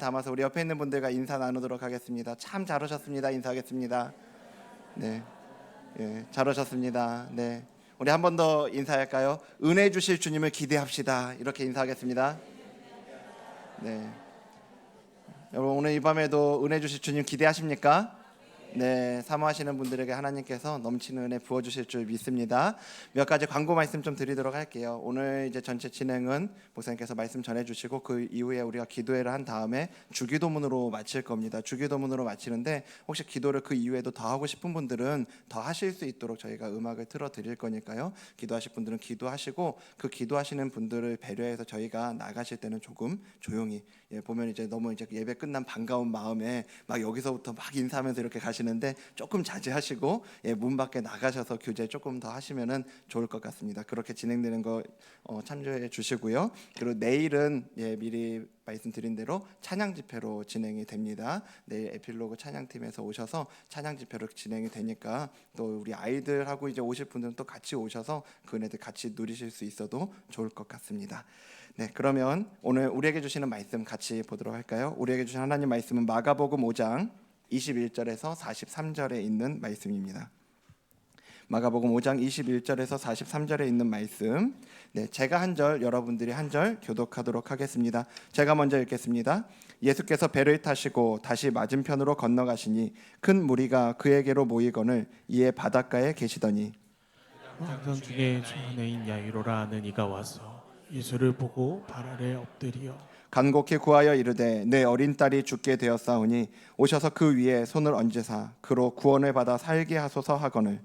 담아서 우리 옆에 있는 분들과 인사 나누도록 하겠습니다. 참 잘 오셨습니다. 인사하겠습니다. 네, 잘 오셨습니다. 네, 우리 한 번 더 인사할까요? 은혜 주실 주님을 기대합시다. 이렇게 인사하겠습니다. 네, 여러분 오늘 이 밤에도 은혜 주실 주님 기대하십니까? 네, 사모하시는 분들에게 하나님께서 넘치는 은혜 부어주실 줄 믿습니다. 몇 가지 광고 말씀 좀 드리도록 할게요. 오늘 이제 전체 진행은 목사님께서 말씀 전해주시고 그 이후에 우리가 기도회를 한 다음에 주기도문으로 마칠 겁니다. 주기도문으로 마치는데 혹시 기도를 그 이후에도 더 하고 싶은 분들은 더 하실 수 있도록 저희가 음악을 틀어 드릴 거니까요. 기도하실 분들은 기도하시고 그 기도하시는 분들을 배려해서 저희가 나가실 때는 조금 조용히 보면 이제 너무 이제 예배 끝난 반가운 마음에 막 여기서부터 막 인사하면서 이렇게 가시는데 조금 자제하시고 문 밖에 나가셔서 교제 조금 더 하시면은 좋을 것 같습니다. 그렇게 진행되는 거 참조해 주시고요. 그리고 내일은 미리 말씀드린 대로 찬양 집회로 진행이 됩니다. 내일 에필로그 찬양팀에서 오셔서 찬양 집회로 진행이 되니까 또 우리 아이들하고 이제 오실 분들은 또 같이 오셔서 그네들 같이 누리실 수 있어도 좋을 것 같습니다. 네, 그러면 오늘 우리에게 주시는 말씀 같이 보도록 할까요? 우리에게 주신 하나님 말씀은 마가복음 5장 21절에서 43절에 있는 말씀입니다. 마가복음 5장 21절에서 43절에 있는 말씀. 네, 제가 한 절, 여러분들이 한 절 교독하도록 하겠습니다. 제가 먼저 읽겠습니다. 예수께서 배를 타시고 다시 맞은편으로 건너가시니 큰 무리가 그에게로 모이거늘 이에 바닷가에 계시더니 장성 중에 조한해인 야이로라 하는 이가 와서 예수를 보고 발 아래 엎드리어 간곡히 구하여 이르되 내 어린 딸이 죽게 되었사오니 오셔서 그 위에 손을 얹으사 그로 구원을 받아 살게 하소서 하거늘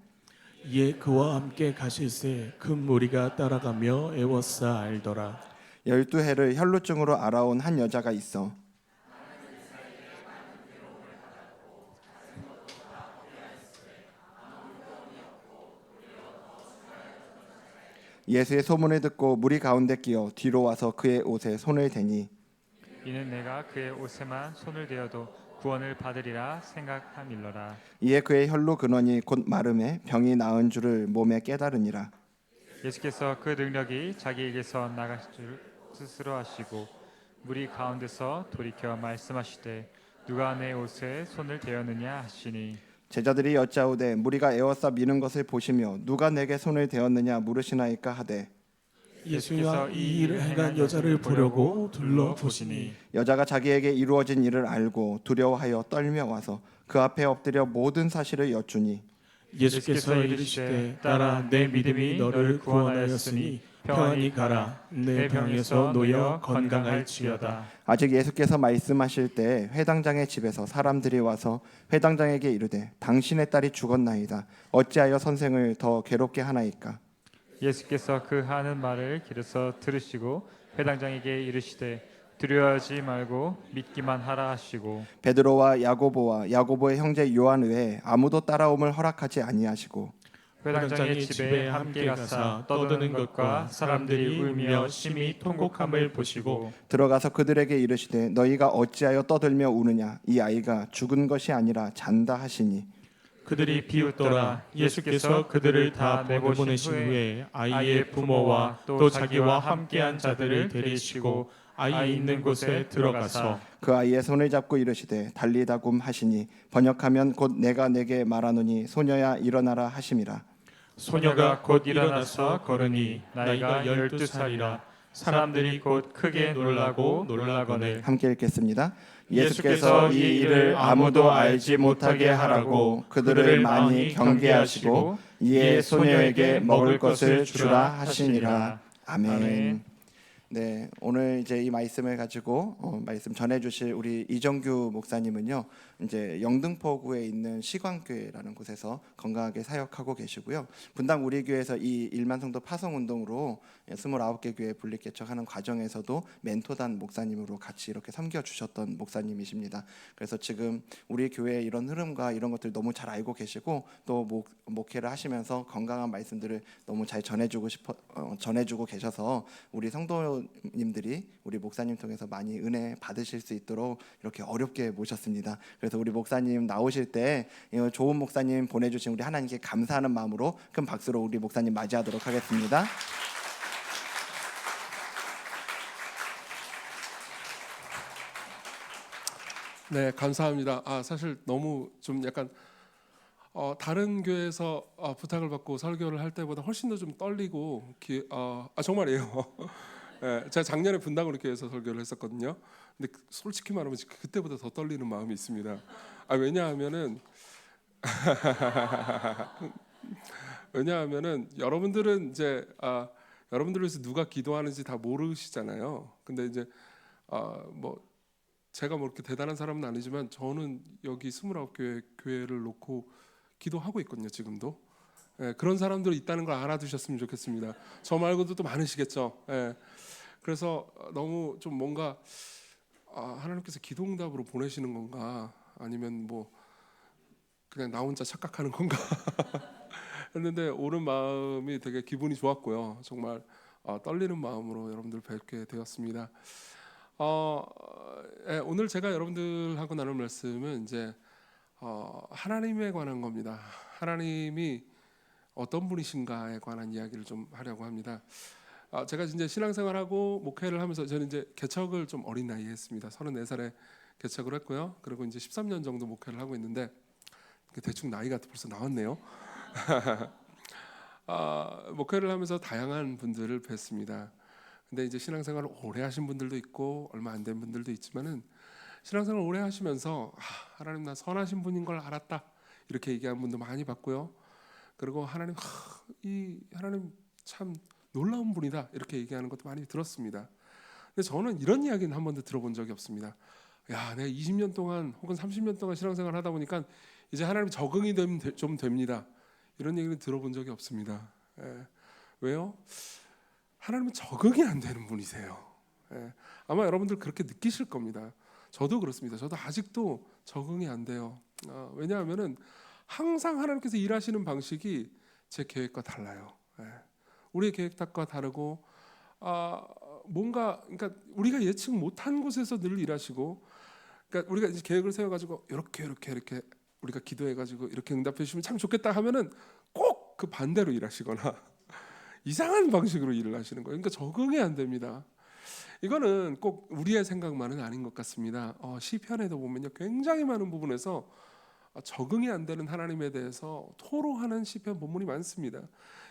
이에 그와 함께 가실새 큰 무리가 따라가며 애워싸 알더라. 12해를 혈루증으로 앓아온 한 여자가 있어 예수의 소문을 듣고 무리 가운데 끼어 뒤로 와서 그의 옷에 손을 대니 이는 내가 그의 옷에만 손을 대어도 구원을 받으리라 생각함일러라. 이에 그의 혈루 근원이 곧 마름에 병이 나은 줄을 몸에 깨달으니라. 예수께서 그 능력이 자기에게서 나가실 줄 스스로 하시고 무리 가운데서 돌이켜 말씀하시되 누가 내 옷에 손을 대었느냐 하시니 제자들이 여짜오되 무리가 에워싸 미는 것을 보시며 누가 내게 손을 대었느냐 물으시나이까 하되 예수와 이 일을 행한 여자를 보려고 둘러보시니 여자가 자기에게 이루어진 일을 알고 두려워하여 떨며 와서 그 앞에 엎드려 모든 사실을 여쭈니 예수께서 이르시되 딸아 내 믿음이 너를 구원하였으니 평안히 가라 내 병에서 놓여 건강할지어다. 아직 예수께서 말씀하실 때 회당장의 집에서 사람들이 와서 회당장에게 이르되 당신의 딸이 죽었나이다 어찌하여 선생을 더 괴롭게 하나이까. 예수께서 그 하는 말을 길에서 들으시고 회당장에게 이르시되 두려워하지 말고 믿기만 하라 하시고 베드로와 야고보와 야고보의 형제 요한 외에 아무도 따라옴을 허락하지 아니하시고 회당장의 집에 함께 가사 떠드는 것과 사람들이 울며 심히 통곡함을 보시고 들어가서 그들에게 이르시되 너희가 어찌하여 떠들며 우느냐 이 아이가 죽은 것이 아니라 잔다 하시니 그들이 비웃더라. 예수께서 그들을 다 내보내신 후에 아이의 부모와 또 자기와 함께한 자들을 데리시고 아이 있는 곳에 들어가서 그 아이의 손을 잡고 이르시되 달리다굼 하시니 번역하면 곧 내가 내게 말하노니 소녀야 일어나라 하심이라. 소녀가 곧 일어나서 걸으니 나이가 12살이라. 사람들이 곧 크게 놀라고 놀라거늘 함께 읽겠습니다. 예수께서 이 일을 아무도 알지 못하게 하라고 그들을 많이 경계하시고 이에 소녀에게 먹을 것을 주라 하시니라. 아멘. 네, 오늘 이제 이 말씀을 가지고 말씀 전해주실 우리 이정규 목사님은요, 이제 영등포구에 있는 시광교회라는 곳에서 건강하게 사역하고 계시고요. 분당 우리 교회에서 이 1만 성도 파송 운동으로 29개 교회 분리 개척하는 과정에서도 멘토단 목사님으로 같이 이렇게 섬겨 주셨던 목사님이십니다. 그래서 지금 우리 교회의 이런 흐름과 이런 것들 너무 잘 알고 계시고 또 목회를 하시면서 건강한 말씀들을 너무 잘 전해주고 계셔서 우리 성도님들이 우리 목사님 통해서 많이 은혜 받으실 수 있도록 이렇게 어렵게 모셨습니다. 그래서 우리 목사님 나오실 때 좋은 목사님 보내주신 우리 하나님께 감사하는 마음으로 큰 박수로 우리 목사님 맞이하도록 하겠습니다. 네, 감사합니다. 사실 너무 좀 약간 다른 교회에서 부탁을 받고 설교를 할 때보다 훨씬 더 좀 떨리고 정말이에요. 예, 제가 작년에 분당으로 교회에서 설교를 했었거든요. 근데 솔직히 말하면 그때보다 더 떨리는 마음이 있습니다. 왜냐하면은 여러분들은 이제 여러분들을 위해서 누가 기도하는지 다 모르시잖아요. 근데 이제 뭐 제가 뭐 이렇게 대단한 사람은 아니지만 저는 여기 29교회 교회를 놓고 기도하고 있거든요. 지금도. 예, 그런 사람들 있다는 걸 알아두셨으면 좋겠습니다. 저 말고도 또 많으시겠죠. 예, 그래서 너무 좀 뭔가 하나님께서 기도응답으로 보내시는 건가 아니면 뭐 그냥 나 혼자 착각하는 건가 했는데 오는 마음이 되게 기분이 좋았고요. 정말 떨리는 마음으로 여러분들 뵙게 되었습니다. 오늘 제가 여러분들하고 나눌 말씀은 이제 하나님에 관한 겁니다. 하나님이 어떤 분이신가에 관한 이야기를 좀 하려고 합니다. 제가 이제 신앙생활하고 목회를 하면서 저는 이제 개척을 좀 어린 나이에 했습니다. 34살에 개척을 했고요. 그리고 이제 13년 정도 목회를 하고 있는데 대충 나이가 벌써 나왔네요. 목회를 하면서 다양한 분들을 뵀습니다. 근데 이제 신앙생활을 오래 하신 분들도 있고 얼마 안 된 분들도 있지만은 신앙생활을 오래 하시면서 하나님 나 선하신 분인 걸 알았다 이렇게 얘기하는 분도 많이 봤고요. 그리고 하나님 하나님 참 놀라운 분이다 이렇게 얘기하는 것도 많이 들었습니다. 근데 저는 이런 이야기는 한 번도 들어본 적이 없습니다. 야, 내가 20년 동안 혹은 30년 동안 신앙생활 하다 보니까 이제 하나님 적응이 좀 됩니다. 이런 얘기는 들어본 적이 없습니다. 왜요? 하나님은 적응이 안 되는 분이세요. 아마 여러분들 그렇게 느끼실 겁니다. 저도 그렇습니다. 저도 아직도 적응이 안 돼요. 왜냐하면은 항상 하나님께서 일하시는 방식이 제 계획과 달라요. 우리의 계획과 다르고 뭔가 그러니까 우리가 예측 못한 곳에서 늘 일하시고, 그러니까 우리가 이제 계획을 세워가지고 이렇게 우리가 기도해가지고 이렇게 응답해 주시면 참 좋겠다 하면은 꼭 그 반대로 일하시거나 이상한 방식으로 일을 하시는 거예요. 그러니까 적응이 안 됩니다. 이거는 꼭 우리의 생각만은 아닌 것 같습니다. 시편에도 보면요, 굉장히 많은 부분에서 적응이 안 되는 하나님에 대해서 토로하는 시편 본문이 많습니다.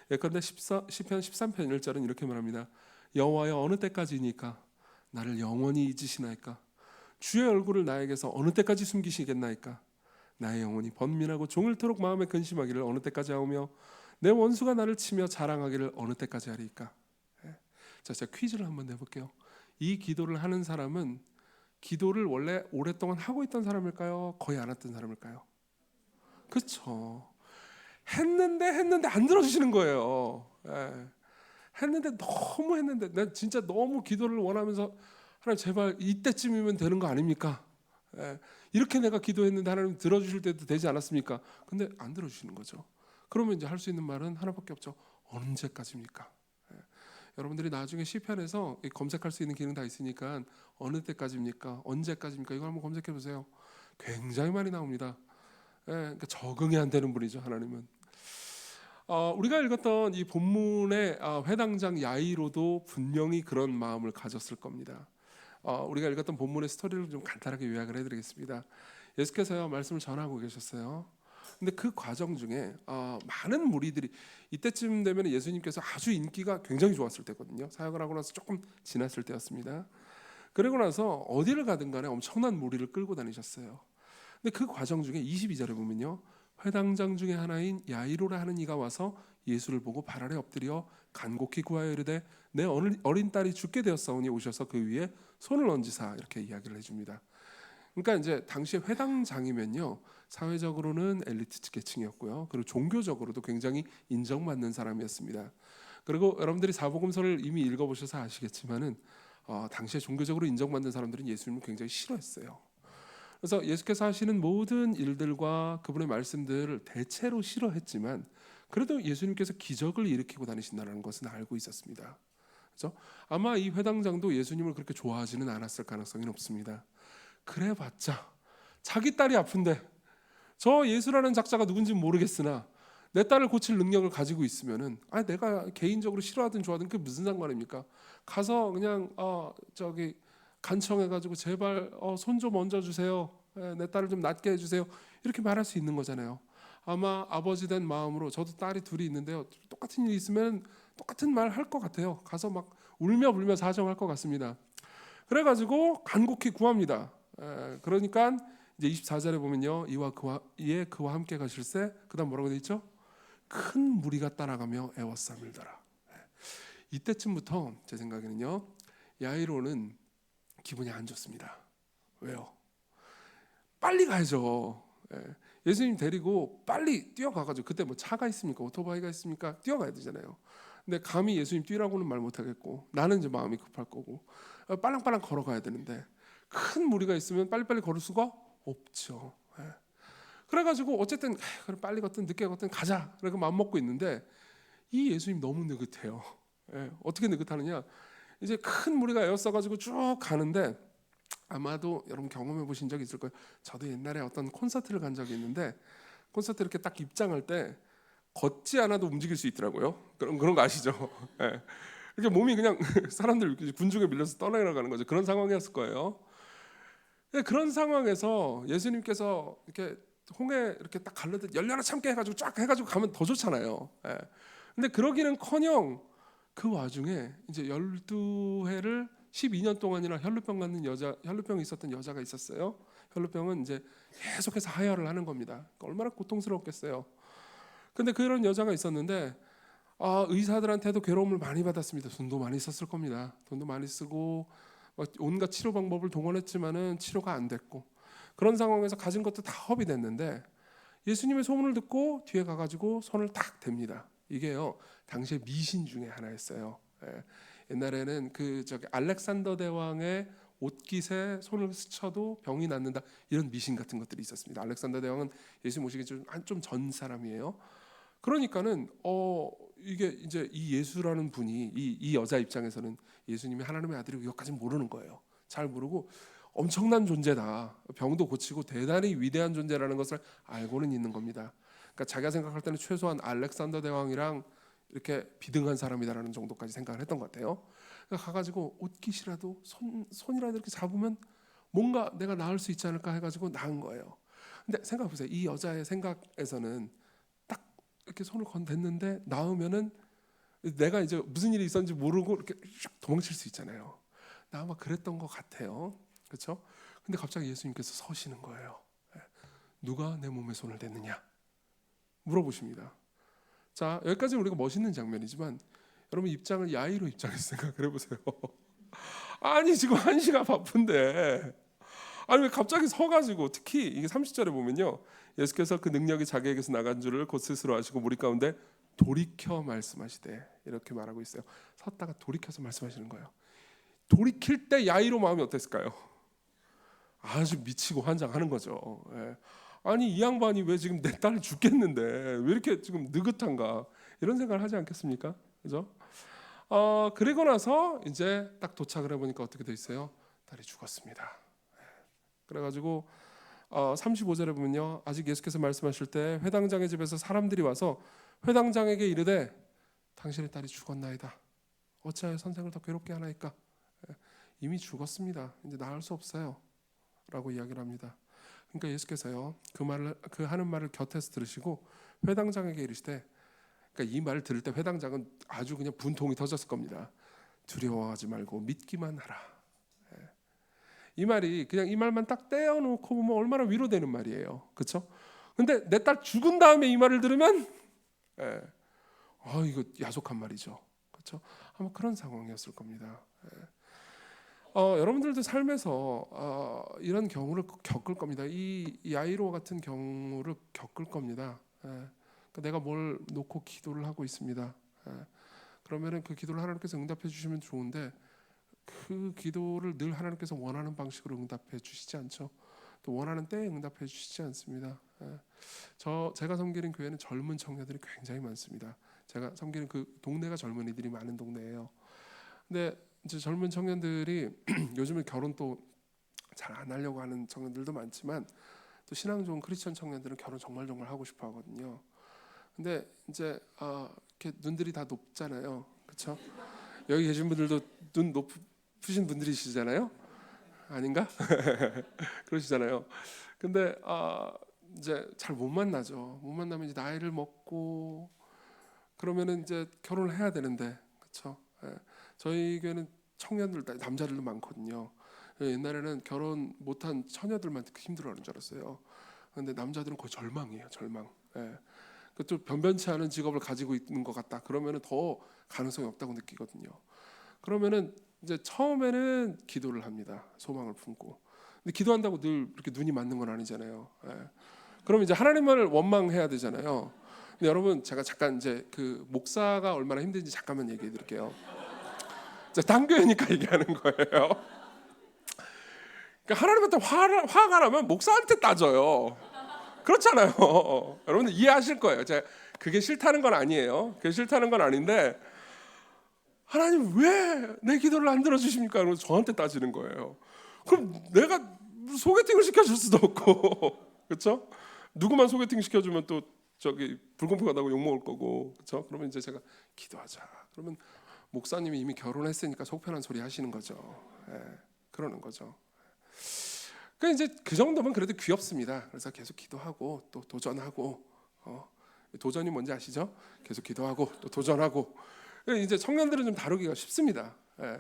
예컨대 시편 13편 1절은 이렇게 말합니다. 여호와여 어느 때까지니까 나를 영원히 잊으시나이까? 주의 얼굴을 나에게서 어느 때까지 숨기시겠나이까? 나의 영혼이 번민하고 종일토록 마음에 근심하기를 어느 때까지 하오며 내 원수가 나를 치며 자랑하기를 어느 때까지 하리이까? 자, 제가 퀴즈를 한번 내볼게요. 이 기도를 하는 사람은 기도를 원래 오랫동안 하고 있던 사람일까요? 거의 안 했던 사람일까요? 그렇죠. 했는데 안 들어주시는 거예요. 했는데 난 진짜 너무 기도를 원하면서 하나님 제발 이때쯤이면 되는 거 아닙니까? 이렇게 내가 기도했는데 하나님 들어주실 때도 되지 않았습니까? 근데 안 들어주시는 거죠. 그러면 이제 할 수 있는 말은 하나밖에 없죠. 언제까지입니까? 여러분들이 나중에 시편에서 검색할 수 있는 기능 다 있으니까 어느 때까지입니까? 언제까지입니까? 이거 한번 검색해 보세요. 굉장히 많이 나옵니다. 그러니까 적응이 안 되는 분이죠, 하나님은. 우리가 읽었던 이 본문의 회당장 야이로도 분명히 그런 마음을 가졌을 겁니다. 우리가 읽었던 본문의 스토리를 좀 간단하게 요약을 해드리겠습니다. 예수께서요 말씀을 전하고 계셨어요. 근데 그 과정 중에 많은 무리들이 이때쯤 되면 예수님께서 아주 인기가 굉장히 좋았을 때거든요. 사역을 하고 나서 조금 지났을 때였습니다. 그리고 나서 어디를 가든 간에 엄청난 무리를 끌고 다니셨어요. 근데 그 과정 중에 22절에 보면요, 회당장 중에 하나인 야이로라 하는 이가 와서 예수를 보고 발 아래 엎드려 간곡히 구하여 이르되 내 어린 딸이 죽게 되었사오니 오셔서 그 위에 손을 얹으사, 이렇게 이야기를 해줍니다. 그러니까 이제 당시에 회당장이면요 사회적으로는 엘리트 계층이었고요, 그리고 종교적으로도 굉장히 인정받는 사람이었습니다. 그리고 여러분들이 사복음서를 이미 읽어보셔서 아시겠지만은 당시에 종교적으로 인정받는 사람들은 예수님을 굉장히 싫어했어요. 그래서 예수께서 하시는 모든 일들과 그분의 말씀들을 대체로 싫어했지만 그래도 예수님께서 기적을 일으키고 다니신다는 것은 알고 있었습니다. 그렇죠? 아마 이 회당장도 예수님을 그렇게 좋아하지는 않았을 가능성이 높습니다. 그래봤자 자기 딸이 아픈데 저 예수라는 작자가 누군지 모르겠으나 내 딸을 고칠 능력을 가지고 있으면은 내가 개인적으로 싫어하든 좋아하든 그게 무슨 상관입니까? 가서 그냥 간청해가지고 제발 손 좀 얹어주세요. 내 딸을 좀 낫게 해주세요. 이렇게 말할 수 있는 거잖아요. 아마 아버지 된 마음으로 저도 딸이 둘이 있는데요. 똑같은 일이 있으면 똑같은 말 할 것 같아요. 가서 막 울며 불며 사정할 것 같습니다. 그래가지고 간곡히 구합니다. 그러니까 이제 24절에 보면요, 이에 그와 함께 가실새 그다음 뭐라고 돼 있죠? 큰 무리가 따라가며 애워싸 밀더라. 이때쯤부터 제 생각에는요, 야이로는 기분이 안 좋습니다. 왜요? 빨리 가야죠. 예수님 데리고 빨리 뛰어가가지고, 그때 뭐 차가 있습니까? 오토바이가 있습니까? 뛰어가야 되잖아요. 근데 감히 예수님 뛰라고는 말 못하겠고, 나는 이제 마음이 급할 거고, 빨랑빨랑 걸어가야 되는데 큰 무리가 있으면 빨리빨리 걸을 수가 없죠. 그래가지고 어쨌든 그래 빨리 걷든 늦게 걷든 가자, 그렇게 마음 먹고 있는데 이 예수님 너무 느긋해요. 어떻게 느긋하느냐? 이제 큰 무리가 에워싸가지고 쭉 가는데, 아마도 여러분 경험해 보신 적 있을 거예요. 저도 옛날에 어떤 콘서트를 간 적이 있는데, 콘서트 이렇게 딱 입장할 때 걷지 않아도 움직일 수 있더라고요. 그런 거 아시죠? 이렇게 몸이 그냥 사람들 군중에 밀려서 떠나가는 거죠. 그런 상황이었을 거예요. 그런 상황에서 예수님께서 이렇게 홍해 이렇게 딱 갈르듯 열려라 참게 해가지고 쫙 해가지고 가면 더 좋잖아요. 근데 그러기는커녕 그 와중에 이제 12해를 12년 동안이나 혈루병이 있었던 여자가 있었어요. 혈루병은 이제 계속해서 하혈을 하는 겁니다. 그러니까 얼마나 고통스러웠겠어요. 근데 그런 여자가 있었는데, 의사들한테도 괴로움을 많이 받았습니다. 돈도 많이 썼을 겁니다. 돈도 많이 쓰고 막 온갖 치료 방법을 동원했지만은 치료가 안 됐고, 그런 상황에서 가진 것도 다 허비됐는데 예수님의 소문을 듣고 뒤에 가가지고 손을 딱 댑니다. 이게요, 당시의 미신 중에 하나였어요. 옛날에는 알렉산더 대왕의 옷깃에 손을 스쳐도 병이 낫는다, 이런 미신 같은 것들이 있었습니다. 알렉산더 대왕은 예수 모시기 좀 전 사람이에요. 그러니까는 이게 이제 이 예수라는 분이 이 여자 입장에서는 예수님이 하나님의 아들이고 이것까지는 모르는 거예요. 잘 모르고 엄청난 존재다, 병도 고치고 대단히 위대한 존재라는 것을 알고는 있는 겁니다. 그러니까 자기가 생각할 때는 최소한 알렉산더 대왕이랑 이렇게 비등한 사람이다라는 정도까지 생각을 했던 것 같아요. 그러니까 가가지고 옷깃이라도 손이라도 이렇게 잡으면 뭔가 내가 나을 수 있지 않을까 해가지고 나은 거예요. 근데 생각해 보세요. 이 여자의 생각에서는 딱 이렇게 손을 건댔는데 나으면은 내가 이제 무슨 일이 있었는지 모르고 이렇게 슉 도망칠 수 있잖아요. 나 아마 그랬던 것 같아요. 그렇죠? 근데 갑자기 예수님께서 서시는 거예요. 누가 내 몸에 손을 댔느냐 물어보십니다. 자, 여기까지 우리가 멋있는 장면이지만 여러분 야이로 입장에서 생각을 해보세요. 아니 지금 1시가 바쁜데, 아니 왜 갑자기 서가지고, 특히 이게 30절에 보면요, 예수께서 그 능력이 자기에게서 나간 줄을 곧 스스로 아시고 무리 가운데 돌이켜 말씀하시되, 이렇게 말하고 있어요. 섰다가 돌이켜서 말씀하시는 거예요. 돌이킬 때 야이로 마음이 어땠을까요? 아주 미치고 환장하는 거죠. 아니 이 양반이 왜 지금 내 딸이 죽겠는데 왜 이렇게 지금 느긋한가, 이런 생각을 하지 않겠습니까? 그죠? 그리고 나서 이제 딱 도착을 해보니까 어떻게 돼 있어요? 딸이 죽었습니다. 그래가지고 35절에 보면요, 아직 예수께서 말씀하실 때 회당장의 집에서 사람들이 와서 회당장에게 이르되 당신의 딸이 죽었나이다. 어찌하여 선생을 더 괴롭게 하나이까? 이미 죽었습니다. 이제 나을 수 없어요. 라고 이야기를 합니다. 그러니까 예수께서요, 그 하는 말을 곁에서 들으시고 회당장에게 이르시되, 그러니까 이 말을 들을 때 회당장은 아주 그냥 분통이 터졌을 겁니다. 두려워하지 말고 믿기만 하라. 이 말이 그냥 이 말만 딱 떼어놓고 보면 얼마나 위로되는 말이에요. 그렇죠? 근데 내 딸 죽은 다음에 이 말을 들으면 이거 야속한 말이죠. 그렇죠? 아마 그런 상황이었을 겁니다. 여러분들도 삶에서 이런 경우를 겪을 겁니다. 이 야이로 같은 경우를 겪을 겁니다. 그러니까 내가 뭘 놓고 기도를 하고 있습니다. 그러면은 그 기도를 하나님께서 응답해 주시면 좋은데, 그 기도를 늘 하나님께서 원하는 방식으로 응답해 주시지 않죠. 또 원하는 때에 응답해 주시지 않습니다. 제가 섬기는 교회는 젊은 청년들이 굉장히 많습니다. 제가 섬기는 그 동네가 젊은이들이 많은 동네예요. 근데 이제 젊은 청년들이 요즘은 결혼 또 잘 안 하려고 하는 청년들도 많지만, 또 신앙 좋은 크리스천 청년들은 결혼 정말 하고 싶어 하거든요. 근데 이제 이렇게 눈들이 다 높잖아요. 그렇죠? 여기 계신 분들도 눈 높으신 분들이시잖아요. 아닌가? 그러시잖아요. 근데 이제 잘 못 만나죠. 못 만나면 이제 나이를 먹고 그러면은 이제 결혼을 해야 되는데, 그렇죠? 저희 교회는 청년들 남자들도 많거든요. 옛날에는 결혼 못한 처녀들만 힘들어하는 줄 알았어요. 근데 남자들은 거의 절망이에요, 절망. 좀 변변치 않은 직업을 가지고 있는 것 같다. 그러면은 더 가능성이 없다고 느끼거든요. 그러면은 이제 처음에는 기도를 합니다. 소망을 품고. 근데 기도한다고 늘 이렇게 눈이 맞는 건 아니잖아요. 그럼 이제 하나님을 원망해야 되잖아요. 근데 여러분, 제가 잠깐 이제 그 목사가 얼마나 힘든지 잠깐만 얘기해 드릴게요. 당교회니까 얘기하는 거예요. 그러니까 하나님한테 화가 나면 목사한테 따져요. 그렇잖아요. 여러분들 이해하실 거예요. 제가 그게 싫다는 건 아니에요. 그게 싫다는 건 아닌데, 하나님 왜 내 기도를 안 들어주십니까? 그러면서 저한테 따지는 거예요. 그럼 내가 소개팅을 시켜줄 수도 없고, 그렇죠? 누구만 소개팅 시켜주면 또 저기 불공평하다고 욕 먹을 거고, 그렇죠? 그러면 이제 제가 기도하자. 그러면 목사님이 이미 결혼했으니까 속편한 소리 하시는 거죠. 그러는 거죠. 그러니까 이제 그 정도면 그래도 귀엽습니다. 그래서 계속 기도하고 또 도전하고, 도전이 뭔지 아시죠? 계속 기도하고 또 도전하고. 이제 청년들은 좀 다루기가 쉽습니다.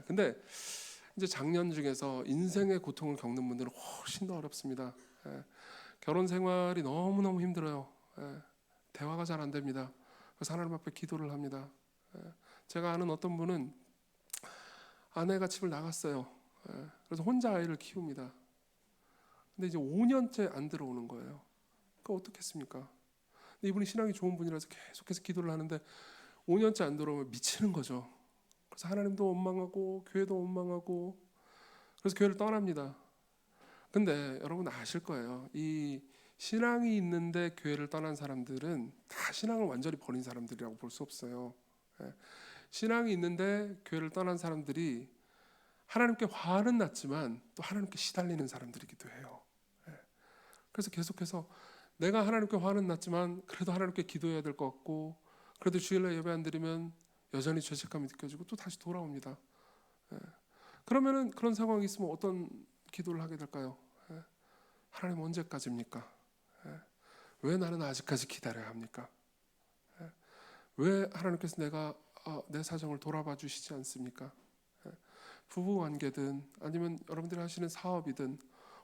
근데 이제 장년 중에서 인생의 고통을 겪는 분들은 훨씬 더 어렵습니다. 결혼 생활이 너무 너무 힘들어요. 대화가 잘 안 됩니다. 그래서 하나님 앞에 기도를 합니다. 제가 아는 어떤 분은 아내가 집을 나갔어요. 그래서 혼자 아이를 키웁니다. 근데 이제 5년째 안 들어오는 거예요. 그거 어떻겠습니까? 근데 이분이 신앙이 좋은 분이라서 계속해서 기도를 하는데 5년째 안 들어오면 미치는 거죠. 그래서 하나님도 원망하고 교회도 원망하고, 그래서 교회를 떠납니다. 근데 여러분 아실 거예요. 이 신앙이 있는데 교회를 떠난 사람들은 다 신앙을 완전히 버린 사람들이라고 볼 수 없어요. 신앙이 있는데 교회를 떠난 사람들이 하나님께 화는 났지만 또 하나님께 시달리는 사람들이기도 해요. 그래서 계속해서 내가 하나님께 화는 났지만 그래도 하나님께 기도해야 될 것 같고, 그래도 주일날 예배 안 드리면 여전히 죄책감이 느껴지고 또 다시 돌아옵니다. 그러면은 그런 상황이 있으면 어떤 기도를 하게 될까요? 하나님 언제까지입니까? 왜 나는 아직까지 기다려야 합니까? 왜 하나님께서 내 사정을 돌아봐 주시지 않습니까? 부부 관계든 아니면 여러분들이 하시는 사업이든,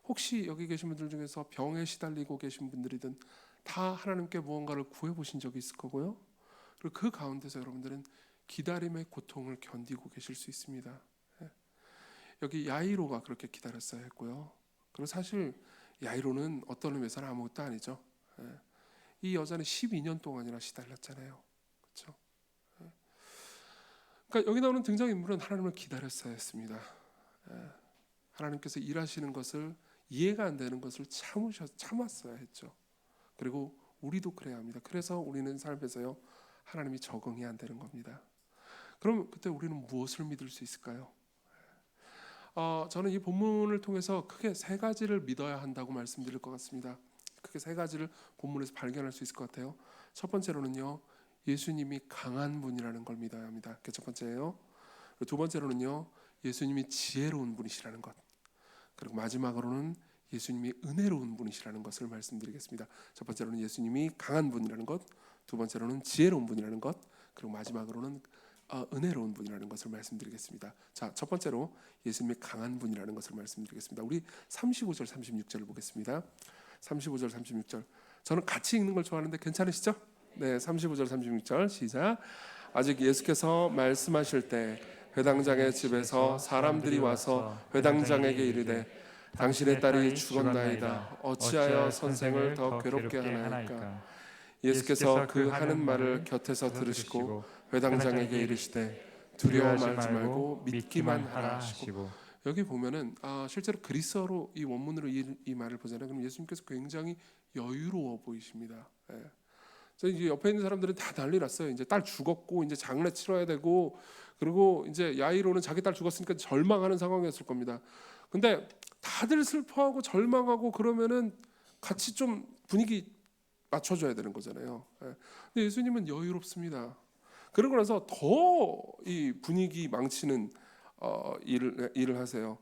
혹시 여기 계신 분들 중에서 병에 시달리고 계신 분들이든 다 하나님께 무언가를 구해보신 적이 있을 거고요. 그리고 그 가운데서 여러분들은 기다림의 고통을 견디고 계실 수 있습니다. 여기 야이로가 그렇게 기다렸어야 했고요. 그리고 사실 야이로는 어떤 의미에서는 아무것도 아니죠. 이 여자는 12년 동안이나 시달렸잖아요. 그렇죠? 그러니까 여기 나오는 등장인물은 하나님을 기다렸어야 했습니다. 하나님께서 일하시는 것을, 이해가 안 되는 것을 참았어야 했죠. 그리고 우리도 그래야 합니다. 그래서 우리는 삶에서요, 하나님이 적응이 안 되는 겁니다. 그럼 그때 우리는 무엇을 믿을 수 있을까요? 저는 이 본문을 통해서 크게 세 가지를 믿어야 한다고 말씀드릴 것 같습니다. 크게 세 가지를 본문에서 발견할 수 있을 것 같아요. 첫 번째로는요, 예수님이 강한 분이라는 걸 믿어야 합니다. 그게 첫 번째예요. 두 번째로는요, 예수님이 지혜로운 분이시라는 것. 그리고 마지막으로는 예수님이 은혜로운 분이시라는 것을 말씀드리겠습니다. 첫 번째로는 예수님이 강한 분이라는 것, 두 번째로는 지혜로운 분이라는 것, 그리고 마지막으로는 은혜로운 분이라는 것을 말씀드리겠습니다. 자, 첫 번째로 예수님이 강한 분이라는 것을 말씀드리겠습니다. 우리 35절 36절을 보겠습니다. 35절 36절. 저는 같이 읽는 걸 좋아하는데 괜찮으시죠? 네, 35절 36절 시작. 아직 예수께서 말씀하실 때 회당장의 집에서 사람들이 와서 회당장에게 이르되 당신의 딸이 죽었나이다. 어찌하여 선생을 더 괴롭게 하나이까? 예수께서 그 하는 말을 곁에서 들으시고 회당장에게 이르시되 두려워하지 말고 믿기만 하라 하시고. 여기 보면은 실제로 그리스어로 이 원문으로 이 말을 보잖아요. 그럼 예수님께서 굉장히 여유로워 보이십니다. 이제 옆에 있는 사람들은 다 난리 났어요. 이제 딸 죽었고 이제 장례 치러야 되고, 그리고 이제 야이로는 자기 딸 죽었으니까 절망하는 상황이었을 겁니다. 근데 다들 슬퍼하고 절망하고 그러면은 같이 좀 분위기 맞춰줘야 되는 거잖아요. 근데 예수님은 여유롭습니다. 그러고 나서 더 이 분위기 망치는 일을 하세요.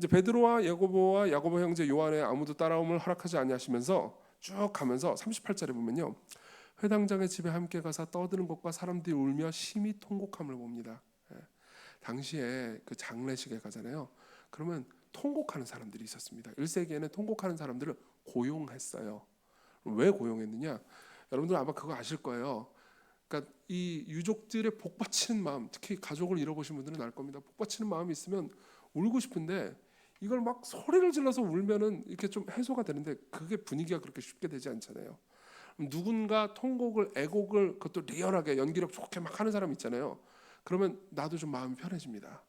이제 베드로와 야고보 형제 요한의 아무도 따라옴을 허락하지 아니하시면서 쭉 가면서 38절에 보면요, 회당장의 집에 함께 가서 떠드는 것과 사람들이 울며 심히 통곡함을 봅니다. 당시에 그 장례식에 가잖아요. 그러면 통곡하는 사람들이 있었습니다. 1세기에는 통곡하는 사람들을 고용했어요. 왜 고용했느냐? 여러분들 아마 그거 아실 거예요. 그러니까 이 유족들의 복받치는 마음, 특히 가족을 잃어보신 분들은 알 겁니다. 복받치는 마음이 있으면 울고 싶은데 이걸 막 소리를 질러서 울면은 이렇게 좀 해소가 되는데 그게 분위기가 그렇게 쉽게 되지 않잖아요. 누군가 통곡을, 애곡을 그것도 리얼하게 연기력 좋게 막 하는 사람 있잖아요. 그러면 나도 좀 마음이 편해집니다.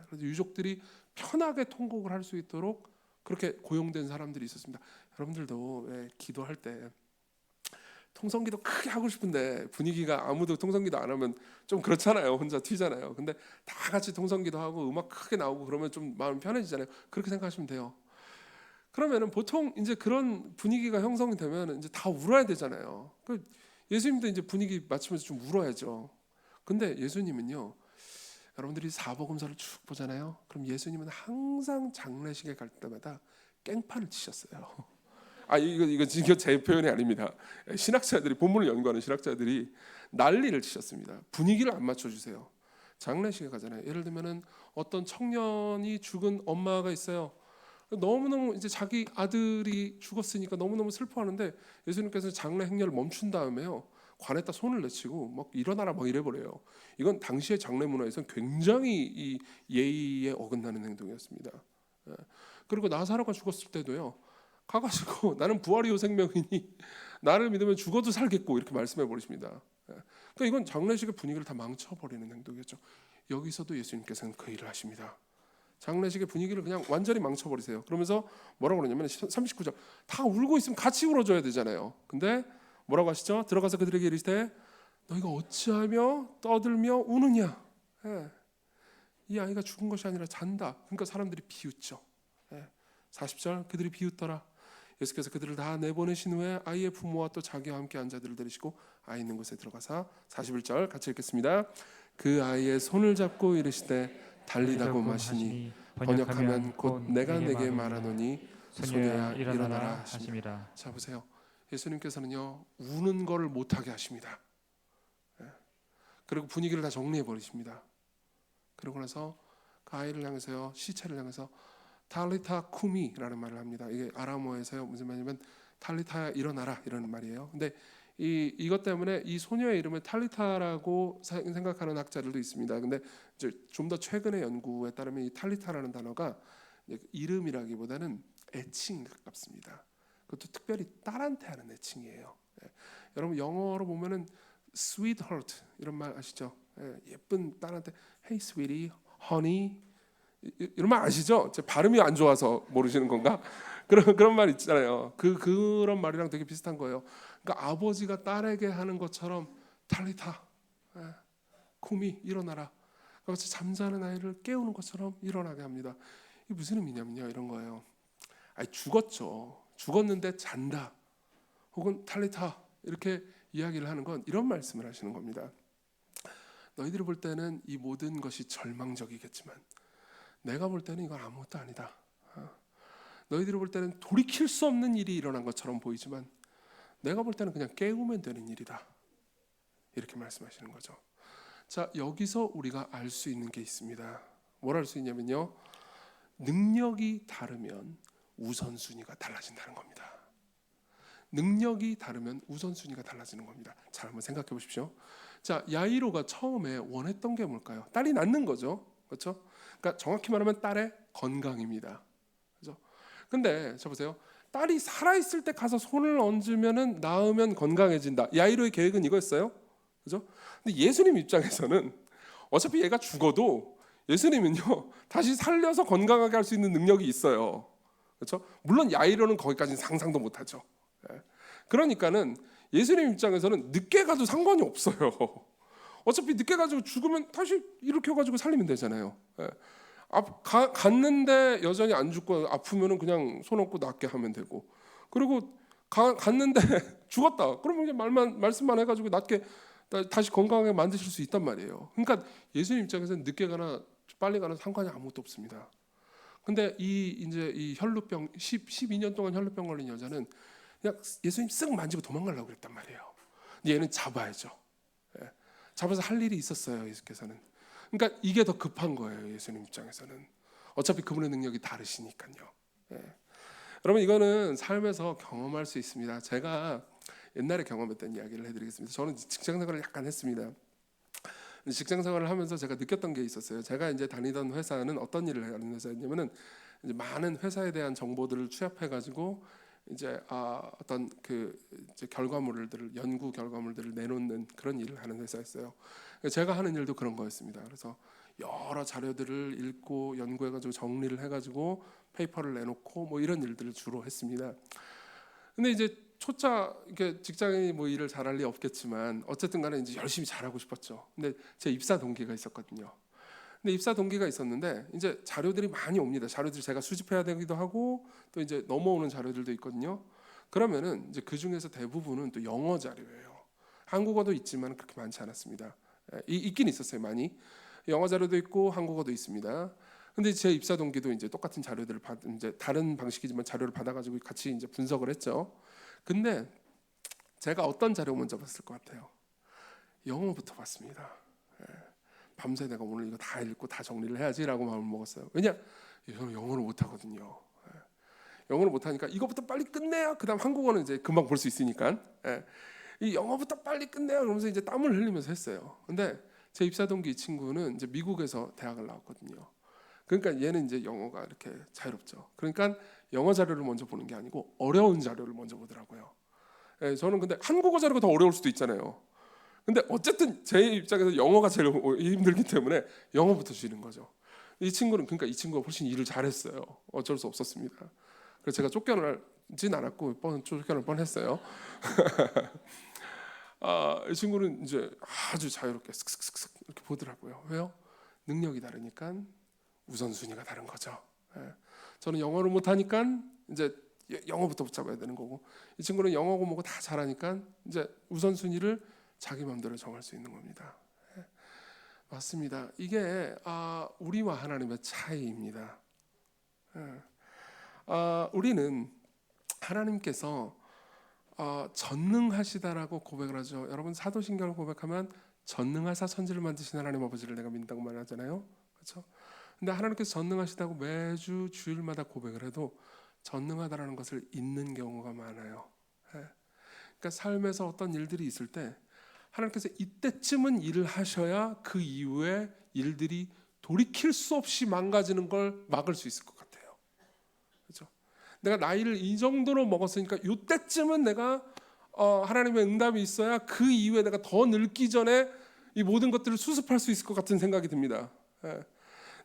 그래서 유족들이 편하게 통곡을 할 수 있도록 그렇게 고용된 사람들이 있었습니다. 여러분들도 기도할 때 통성기도 크게 하고 싶은데 분위기가 아무도 통성기도 안 하면 좀 그렇잖아요. 혼자 튀잖아요. 근데 다 같이 통성기도 하고 음악 크게 나오고 그러면 좀 마음 편해지잖아요. 그렇게 생각하시면 돼요. 그러면은 보통 이제 그런 분위기가 형성이 되면 이제 다 울어야 되잖아요. 예수님도 이제 분위기 맞추면서 좀 울어야죠. 근데 예수님은요, 여러분들이 사복음서를 쭉 보잖아요. 그럼 예수님은 항상 장례식에 갈 때마다 깽판을 치셨어요. 이거 제 표현이 아닙니다. 신학자들이, 본문을 연구하는 신학자들이 난리를 치셨습니다. 분위기를 안 맞춰주세요. 장례식에 가잖아요. 예를 들면은 어떤 청년이 죽은 엄마가 있어요. 너무너무 이제 자기 아들이 죽었으니까 너무너무 슬퍼하는데 예수님께서 장례 행렬을 멈춘 다음에요, 관에다 손을 내치고 막 일어나라 막 이래버려요. 이건 당시의 장례 문화에서는 굉장히 이 예의에 어긋나는 행동이었습니다. 그리고 나사로가 죽었을 때도요, 가가지고 나는 부활이요 생명이니 나를 믿으면 죽어도 살겠고 이렇게 말씀해 버리십니다. 그러니까 이건 장례식의 분위기를 다 망쳐버리는 행동이었죠. 여기서도 예수님께서는 그 일을 하십니다. 장례식의 분위기를 그냥 완전히 망쳐버리세요. 그러면서 뭐라고 그러냐면 39절, 다 울고 있으면 같이 울어줘야 되잖아요. 근데 뭐라고 하시죠? 들어가서 그들에게 이르시되 너희가 어찌하며 떠들며 우느냐. 이 아이가 죽은 것이 아니라 잔다. 그러니까 사람들이 비웃죠. 40절, 그들이 비웃더라. 예수께서 그들을 다 내보내신 후에 아이의 부모와 또 자기와 함께 한 자들을 데리시고 아이 있는 곳에 들어가사 41절 같이 읽겠습니다. 그 아이의 손을 잡고 이르시되 달리다고 마시니 번역하면 곧 내가 내게 말하노니 소녀야 일어나라 하심이라. 자 보세요. 예수님께서는요, 우는 거를 못하게 하십니다. 그리고 분위기를 다 정리해 버리십니다. 그러고 나서 그 아이를 향해서요, 시체를 향해서 탈리타 쿠미라는 말을 합니다. 이게 아람어에서요, 무슨 말이냐면 탈리타야 일어나라 이런 말이에요. 근데 이것 때문에 이 소녀의 이름을 탈리타라고 생각하는 학자들도 있습니다. 근데 좀 더 최근의 연구에 따르면 이 탈리타라는 단어가 이름이라기보다는 애칭 가깝습니다. 그것도 특별히 딸한테 하는 애칭이에요. 여러분 영어로 보면은 sweetheart 이런 말 아시죠? 예쁜 딸한테 hey sweetie, honey 이런 말 아시죠? 제 발음이 안 좋아서 모르시는 건가? 그런 말 있잖아요. 그런 말이랑 되게 비슷한 거예요. 그러니까 아버지가 딸에게 하는 것처럼 탈리타, 쿠미 일어나라. 그래서 잠자는 아이를 깨우는 것처럼 일어나게 합니다. 이게 무슨 의미냐면요, 이런 거예요. 죽었죠. 죽었는데 잔다. 혹은 탈리타 이렇게 이야기를 하는 건 이런 말씀을 하시는 겁니다. 너희들이 볼 때는 이 모든 것이 절망적이겠지만 내가 볼 때는 이건 아무것도 아니다. 너희들이 볼 때는 돌이킬 수 없는 일이 일어난 것처럼 보이지만 내가 볼 때는 그냥 깨우면 되는 일이다. 이렇게 말씀하시는 거죠. 자, 여기서 우리가 알 수 있는 게 있습니다. 뭘 알 수 있냐면요, 능력이 다르면 우선순위가 달라진다는 겁니다. 능력이 다르면 우선순위가 달라지는 겁니다. 잘 한번 생각해 보십시오. 자, 야이로가 처음에 원했던 게 뭘까요? 딸이 낳는 거죠. 그렇죠? 그러니까 정확히 말하면 딸의 건강입니다. 그렇죠? 근데 저 보세요. 딸이 살아 있을 때 가서 손을 얹으면은 낳으면 건강해진다. 야이로의 계획은 이거였어요. 그렇죠? 근데 예수님 입장에서는 어차피 얘가 죽어도 예수님은요, 다시 살려서 건강하게 할 수 있는 능력이 있어요. 그렇죠? 물론 야이로는 거기까지는 상상도 못 하죠. 그러니까는 예수님 입장에서는 늦게 가도 상관이 없어요. 어차피 늦게 가지고 죽으면 다시 일으켜가지고 살리면 되잖아요. 갔는데 여전히 안 죽고 아프면은 그냥 손 얹고 낫게 하면 되고, 그리고 갔는데 죽었다. 그러면 그냥 말씀만 해가지고 낫게 다시 건강하게 만드실 수 있단 말이에요. 그러니까 예수님 입장에서는 늦게 가나 빨리 가나 상관이 아무것도 없습니다. 근데 이 혈루병 12년 동안 혈루병 걸린 여자는 그냥 예수님 쓱 만지고 도망가려고 그랬단 말이에요. 근데 얘는 잡아야죠. 예. 잡아서 할 일이 있었어요, 예수께서는. 그러니까 이게 더 급한 거예요, 예수님 입장에서는. 어차피 그분의 능력이 다르시니까요. 예. 여러분, 이거는 삶에서 경험할 수 있습니다. 제가 옛날에 경험했던 이야기를 해드리겠습니다. 저는 직장 생활을 약간 했습니다. 직장 생활을 하면서 제가 느꼈던 게 있었어요. 제가 이제 다니던 회사는 어떤 일을 하는 회사였냐면은 이제 많은 회사에 대한 정보들을 취합해가지고 이제 어떤 그 이제 결과물들을 연구 결과물들을 내놓는 그런 일을 하는 회사였어요. 제가 하는 일도 그런 거였습니다. 그래서 여러 자료들을 읽고 연구해가지고 정리를 해가지고 페이퍼를 내놓고 뭐 이런 일들을 주로 했습니다. 근데 이제 초짜 이렇게 직장인이 뭐 일을 잘할 리 없겠지만 어쨌든 간에 이제 열심히 잘하고 싶었죠. 근데 제 입사 동기가 있었거든요. 근데 입사 동기가 있었는데 이제 자료들이 많이 옵니다. 자료들이 제가 수집해야 되기도 하고 또 이제 넘어오는 자료들도 있거든요. 그러면은 이제 그 중에서 대부분은 또 영어 자료예요. 한국어도 있지만 그렇게 많지 않았습니다. 있긴 있었어요, 많이. 영어 자료도 있고 한국어도 있습니다. 근데 제 입사 동기도 이제 똑같은 자료들을 이제 다른 방식이지만 자료를 받아가지고 같이 이제 분석을 했죠. 근데 제가 어떤 자료 먼저 봤을 것 같아요? 영어부터 봤습니다. 밤새 내가 오늘 이거 다 읽고 다 정리를 해야지라고 마음을 먹었어요. 왜냐? 저는 영어를 못하거든요. 영어를 못하니까 이거부터 빨리 끝내야 그다음 한국어는 이제 금방 볼 수 있으니까 이 영어부터 빨리 끝내야 그러면서 이제 땀을 흘리면서 했어요. 근데 제 입사 동기 이 친구는 이제 미국에서 대학을 나왔거든요. 그러니까 얘는 이제 영어가 이렇게 자유롭죠. 그러니까 영어 자료를 먼저 보는 게 아니고 어려운 자료를 먼저 보더라고요. 저는 근데 한국어 자료가 더 어려울 수도 있잖아요. 근데 어쨌든 제 입장에서 영어가 제일 힘들기 때문에 영어부터 주는 거죠. 이 친구는 그러니까 이 친구가 훨씬 일을 잘했어요. 어쩔 수 없었습니다. 그래서 제가 쫓겨나진 않았고 쫓겨날 뻔했어요. 이 친구는 이제 아주 자유롭게 슥슥슥슥 이렇게 보더라고요. 왜요? 능력이 다르니까 우선순위가 다른 거죠. 저는 영어를 못하니까 이제 영어부터 붙잡아야 되는 거고 이 친구는 영어고 뭐고 다 잘하니까 이제 우선순위를 자기 마음대로 정할 수 있는 겁니다. 맞습니다. 이게 우리와 하나님의 차이입니다. 우리는 하나님께서 전능하시다라고 고백을 하죠. 여러분 사도신경을 고백하면 전능하사 천지를 만드신 하나님 아버지를 내가 믿는다고 말하잖아요. 그렇죠? 근데 하나님께서 전능하시다고 매주 주일마다 고백을 해도 전능하다라는 것을 잊는 경우가 많아요. 그러니까 삶에서 어떤 일들이 있을 때 하나님께서 이때쯤은 일을 하셔야 그 이후에 일들이 돌이킬 수 없이 망가지는 걸 막을 수 있을 것 같아요. 그렇죠? 내가 나이를 이 정도로 먹었으니까 이때쯤은 내가 하나님의 응답이 있어야 그 이후에 내가 더 늙기 전에 이 모든 것들을 수습할 수 있을 것 같은 생각이 듭니다.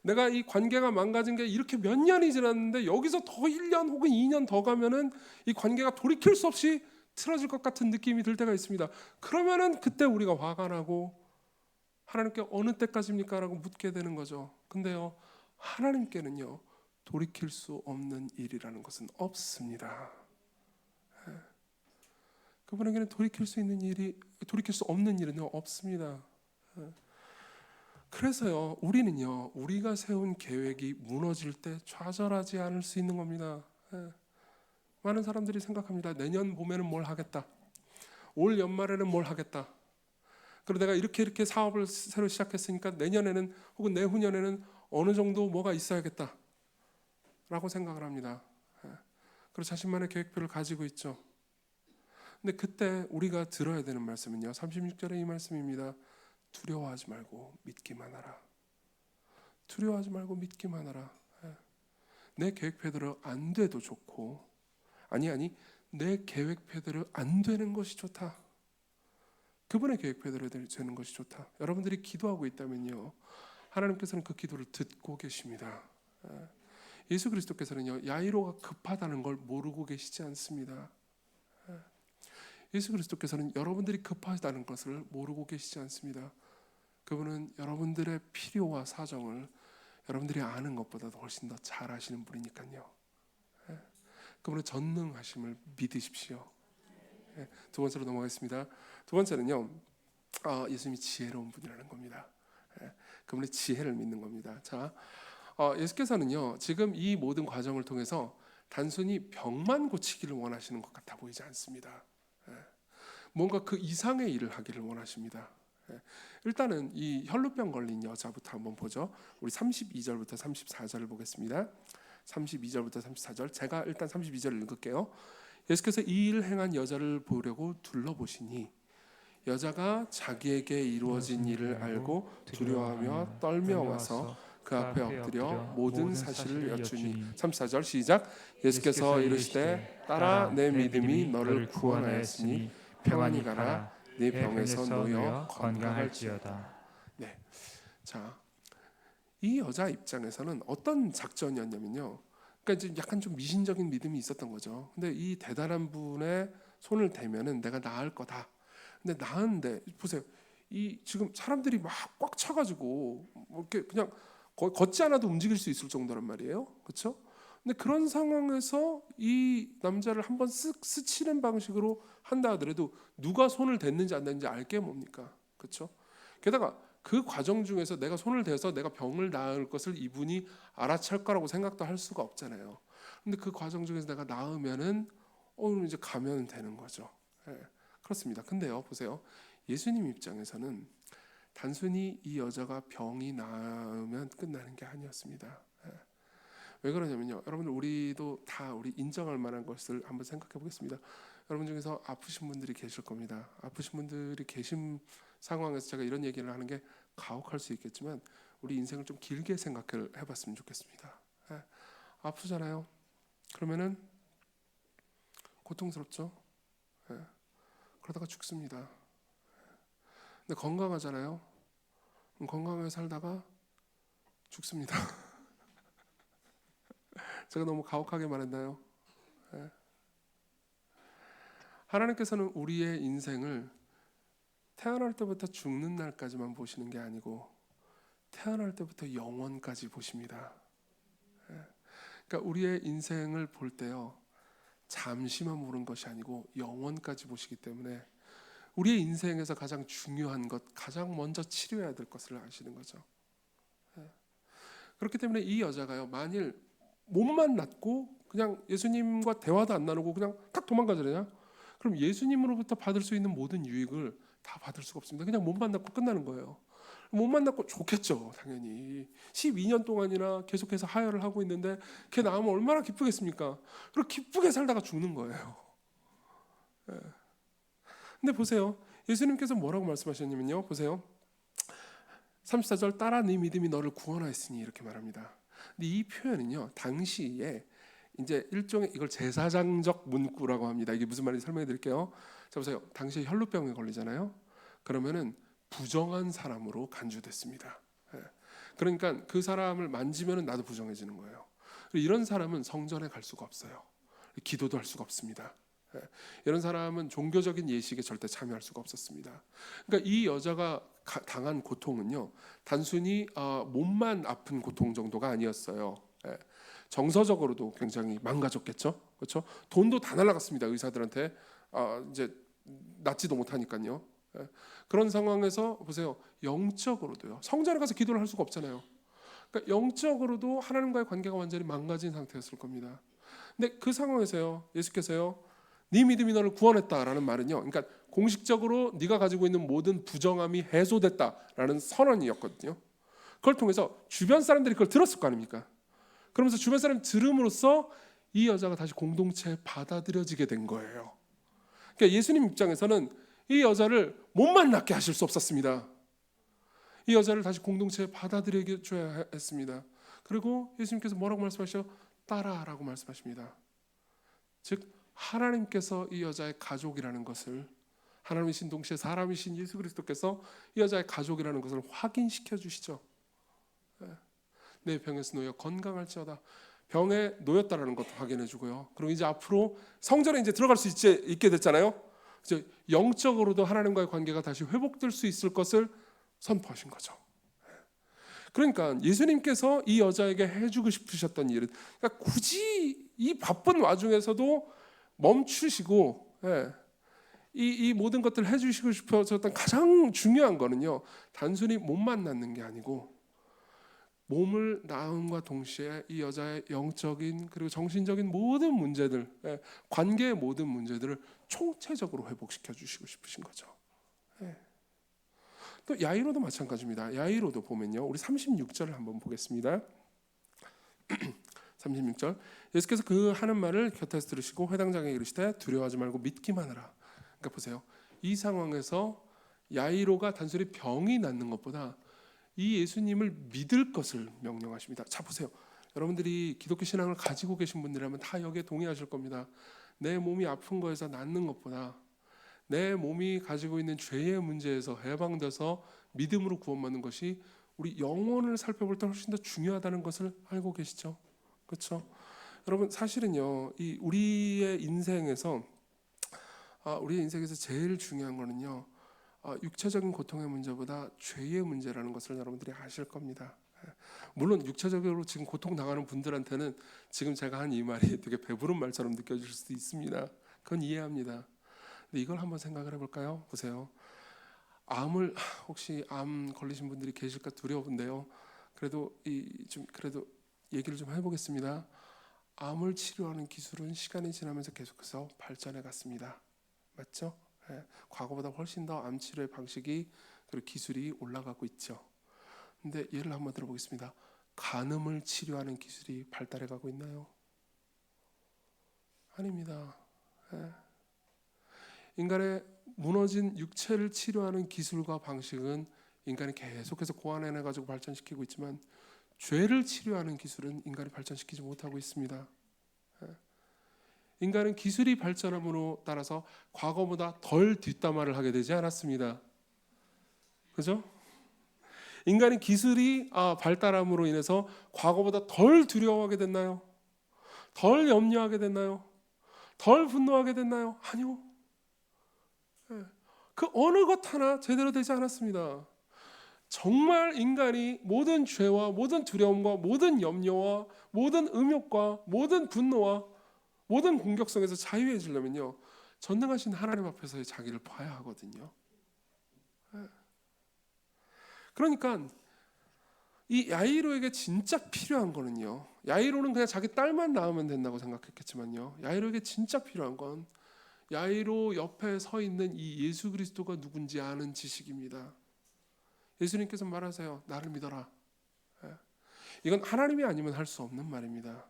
내가 이 관계가 망가진 게 이렇게 몇 년이 지났는데 여기서 더 1년 혹은 2년 더 가면은 이 관계가 돌이킬 수 없이 틀어질 것 같은 느낌이 들 때가 있습니다. 그러면은 그때 우리가 화가 나고 하나님께 어느 때까지입니까? 라고 묻게 되는 거죠. 근데요, 하나님께는요 돌이킬 수 없는 일이라는 것은 없습니다. 그분에게는 돌이킬 수 없는 일은 없습니다. 그래서요 우리는요 우리가 세운 계획이 무너질 때 좌절하지 않을 수 있는 겁니다. 많은 사람들이 생각합니다. 내년 봄에는 뭘 하겠다. 올 연말에는 뭘 하겠다. 그리고 내가 이렇게 사업을 새로 시작했으니까 내년에는 혹은 내후년에는 어느 정도 뭐가 있어야겠다 라고 생각을 합니다. 그리고 자신만의 계획표를 가지고 있죠. 근데 그때 우리가 들어야 되는 말씀은요 36절의 이 말씀입니다. 두려워하지 말고 믿기만 하라. 두려워하지 말고 믿기만 하라. 내 계획표대로 안 돼도 좋고 아니 내 계획표대로 안 되는 것이 좋다. 그분의 계획표대로 되는 것이 좋다. 여러분들이 기도하고 있다면요 하나님께서는 그 기도를 듣고 계십니다. 예수 그리스도께서는요 야이로가 급하다는 걸 모르고 계시지 않습니다. 예수 그리스도께서는 여러분들이 급하다는 것을 모르고 계시지 않습니다. 그분은 여러분들의 필요와 사정을 여러분들이 아는 것보다도 훨씬 더 잘 아시는 분이니까요. 그분의 전능하심을 믿으십시오. 두 번째로 넘어가겠습니다. 두 번째는요 예수님이 지혜로운 분이라는 겁니다. 그분의 지혜를 믿는 겁니다. 자, 예수께서는요 지금 이 모든 과정을 통해서 단순히 병만 고치기를 원하시는 것 같아 보이지 않습니다. 뭔가 그 이상의 일을 하기를 원하십니다. 일단은 이 혈루병 걸린 여자부터 한번 보죠. 우리 32절부터 34절을 보겠습니다. 32절부터 34절, 제가 일단 32절을 읽을게요. 예수께서 이 일을 행한 여자를 보려고 둘러보시니 여자가 자기에게 이루어진 일을 알고 두려워하며 떨며 와서 그 앞에 엎드려 모든 사실을 여쭈니. 34절 시작. 예수께서 이르시되 딸아 내 믿음이 너를 구원하였으니 평안히 가라 네 병에서 놓여 건강할지어다. 네, 자, 이 여자 입장에서는 어떤 작전이었냐면요. 그러니까 이제 약간 좀 미신적인 믿음이 있었던 거죠. 근데 이 대단한 분의 손을 대면은 내가 나을 거다. 근데 나은데 보세요. 이 지금 사람들이 막 꽉 차가지고 뭐 이렇게 그냥 걷지 않아도 움직일 수 있을 정도란 말이에요. 그렇죠? 근데 그런 상황에서 이 남자를 한번 쓱 스치는 방식으로 한다 하더라도 누가 손을 댔는지 안 댔는지 알게 뭡니까? 그렇죠? 게다가 그 과정 중에서 내가 손을 대서 내가 병을 나을 것을 이분이 알아챌 거라고 생각도 할 수가 없잖아요. 근데 그 과정 중에서 내가 나으면은 이제 가면 되는 거죠. 그렇습니다. 근데요, 보세요. 예수님 입장에서는 단순히 이 여자가 병이 나으면 끝나는 게 아니었습니다. 왜 그러냐면요, 여러분들 우리도 다 우리 인정할 만한 것을 한번 생각해 보겠습니다. 여러분 중에서 아프신 분들이 계실 겁니다. 아프신 분들이 계신 상황에서 제가 이런 얘기를 하는 게 가혹할 수 있겠지만 우리 인생을 좀 길게 생각해 봤으면 좋겠습니다. 아프잖아요. 그러면은 고통스럽죠. 그러다가 죽습니다. 근데 건강하잖아요. 건강하게 살다가 죽습니다. 제가 너무 가혹하게 말했나요? 하나님께서는 우리의 인생을 태어날 때부터 죽는 날까지만 보시는 게 아니고 태어날 때부터 영원까지 보십니다. 그러니까 우리의 인생을 볼 때요, 잠시만 보는 것이 아니고 영원까지 보시기 때문에 우리의 인생에서 가장 중요한 것, 가장 먼저 치료해야 될 것을 아시는 거죠. 그렇기 때문에 이 여자가요, 만일 몸만 낫고 그냥 예수님과 대화도 안 나누고 그냥 딱 도망가잖아요. 그럼 예수님으로부터 받을 수 있는 모든 유익을 다 받을 수가 없습니다. 그냥 몸만 낫고 끝나는 거예요. 몸만 낫고 좋겠죠, 당연히. 12년 동안이나 계속해서 하혈을 하고 있는데 걔 나으면 얼마나 기쁘겠습니까? 그리고 기쁘게 살다가 죽는 거예요. 근데 보세요, 예수님께서 뭐라고 말씀하셨냐면요, 보세요. 34절, 따라 네 믿음이 너를 구원하였으니 이렇게 말합니다. 근데 이 표현은요, 당시에 이제 일종의 이걸 제사장적 문구라고 합니다. 이게 무슨 말인지 설명해 드릴게요. 자, 보세요. 당시에 혈루병에 걸리잖아요. 그러면은 부정한 사람으로 간주됐습니다. 그러니까 그 사람을 만지면은 나도 부정해지는 거예요. 이런 사람은 성전에 갈 수가 없어요. 기도도 할 수가 없습니다. 이런 사람은 종교적인 예식에 절대 참여할 수가 없었습니다. 그러니까 이 여자가 당한 고통은요, 단순히 몸만 아픈 고통 정도가 아니었어요. 정서적으로도 굉장히 망가졌겠죠. 그렇죠? 돈도 다 날라갔습니다. 의사들한테 이제 낫지도 못하니까요. 그런 상황에서 보세요, 영적으로도요, 성전에 가서 기도를 할 수가 없잖아요. 그러니까 영적으로도 하나님과의 관계가 완전히 망가진 상태였을 겁니다. 근데 그 상황에서요, 예수께서요, 네 믿음이 너를 구원했다라는 말은요, 그러니까 공식적으로 네가 가지고 있는 모든 부정함이 해소됐다라는 선언이었거든요. 그걸 통해서 주변 사람들이 그걸 들었을 거 아닙니까? 그러면서 주변 사람이 들음으로써 이 여자가 다시 공동체에 받아들여지게 된 거예요. 그러니까 예수님 입장에서는 이 여자를 몸만 낫게 하실 수 없었습니다. 이 여자를 다시 공동체에 받아들여줘야 했습니다. 그리고 예수님께서 뭐라고 말씀하셔? 따라라고 말씀하십니다. 즉 하나님께서 이 여자의 가족이라는 것을, 하나님이신 동시에 사람이신 예수 그리스도께서 이 여자의 가족이라는 것을 확인시켜 주시죠. 내 병에서 놓여 건강할지어다. 병에 놓였다라는 것도 확인해 주고요. 그리고 이제 앞으로 성전에 이제 들어갈 수 있게 됐잖아요. 이제 영적으로도 하나님과의 관계가 다시 회복될 수 있을 것을 선포하신 거죠. 그러니까 예수님께서 이 여자에게 해주고 싶으셨던 일은, 그러니까 굳이 이 바쁜 와중에서도 멈추시고 이 모든 것들을 해주시고 싶으셨던 가장 중요한 거는요, 단순히 몸만 낫는 게 아니고 몸을 낳음과 동시에 이 여자의 영적인 그리고 정신적인 모든 문제들, 관계의 모든 문제들을 총체적으로 회복시켜 주시고 싶으신 거죠. 또 야이로도 마찬가지입니다. 야이로도 보면요, 우리 36절을 한번 보겠습니다. 36절, 예수께서 그 하는 말을 곁에서 들으시고 회당장에게 이르시되 두려워하지 말고 믿기만 하라. 그러니까 보세요, 이 상황에서 야이로가 단순히 병이 낫는 것보다 이 예수님을 믿을 것을 명령하십니다. 자 보세요, 여러분들이 기독교 신앙을 가지고 계신 분들이라면 다 여기에 동의하실 겁니다. 내 몸이 아픈 거에서 낫는 것보다 내 몸이 가지고 있는 죄의 문제에서 해방돼서 믿음으로 구원받는 것이 우리 영혼을 살펴볼 때 훨씬 더 중요하다는 것을 알고 계시죠? 그렇죠? 여러분, 사실은요, 이 우리의 인생에서 제일 중요한 거는요, 육체적인 고통의 문제보다 죄의 문제라는 것을 여러분들이 아실 겁니다. 물론 육체적으로 지금 고통 당하는 분들한테는 지금 제가 한 이 말이 되게 배부른 말처럼 느껴질 수도 있습니다. 그건 이해합니다. 근데 이걸 한번 생각을 해볼까요? 보세요. 혹시 암 걸리신 분들이 계실까 두려운데요. 그래도 얘기를 좀 해보겠습니다. 암을 치료하는 기술은 시간이 지나면서 계속해서 발전해 갔습니다. 맞죠? 과거보다 훨씬 더 암 치료의 방식이 그리고 기술이 올라가고 있죠. 근데 예를 한번 들어보겠습니다. 간음을 치료하는 기술이 발달해 가고 있나요? 아닙니다. 인간의 무너진 육체를 치료하는 기술과 방식은 인간이 계속해서 고안해 가지고 발전시키고 있지만 죄를 치료하는 기술은 인간이 발전시키지 못하고 있습니다. 인간은 기술이 발전함으로 따라서 과거보다 덜 뒷담화를 하게 되지 않았습니다. 그죠? 인간이 기술이 발달함으로 인해서 과거보다 덜 두려워하게 됐나요? 덜 염려하게 됐나요? 덜 분노하게 됐나요? 아니요. 그 어느 것 하나 제대로 되지 않았습니다. 정말 인간이 모든 죄와 모든 두려움과 모든 염려와 모든 음욕과 모든 분노와 모든 공격성에서 자유해지려면요, 전능하신 하나님 앞에서의 자기를 봐야 하거든요. 그러니까 이 야이로에게 진짜 필요한 거는요, 야이로는 그냥 자기 딸만 낳으면 된다고 생각했겠지만요, 야이로에게 진짜 필요한 건 야이로 옆에 서 있는 이 예수 그리스도가 누군지 아는 지식입니다. 예수님께서 말하세요. 나를 믿어라. 이건 하나님이 아니면 할 수 없는 말입니다.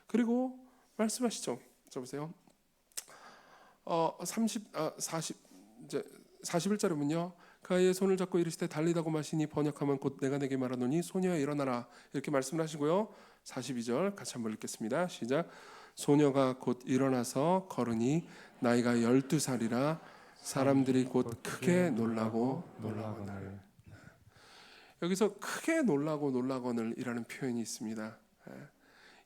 그리고 말씀하시죠. 저 보세요. 41절에 보면요, 그 아이의 손을 잡고 이르시되 달리다고 마시니 번역하면 곧 내가 내게 말하노니 소녀야 일어나라, 이렇게 말씀을 하시고요. 42절 같이 한번 읽겠습니다. 시작. 소녀가 곧 일어나서 걸으니 나이가 12살이라 사람들이 곧 크게 놀라고 놀라거늘. 여기서 크게 놀라고 놀라거늘이라는 표현이 있습니다.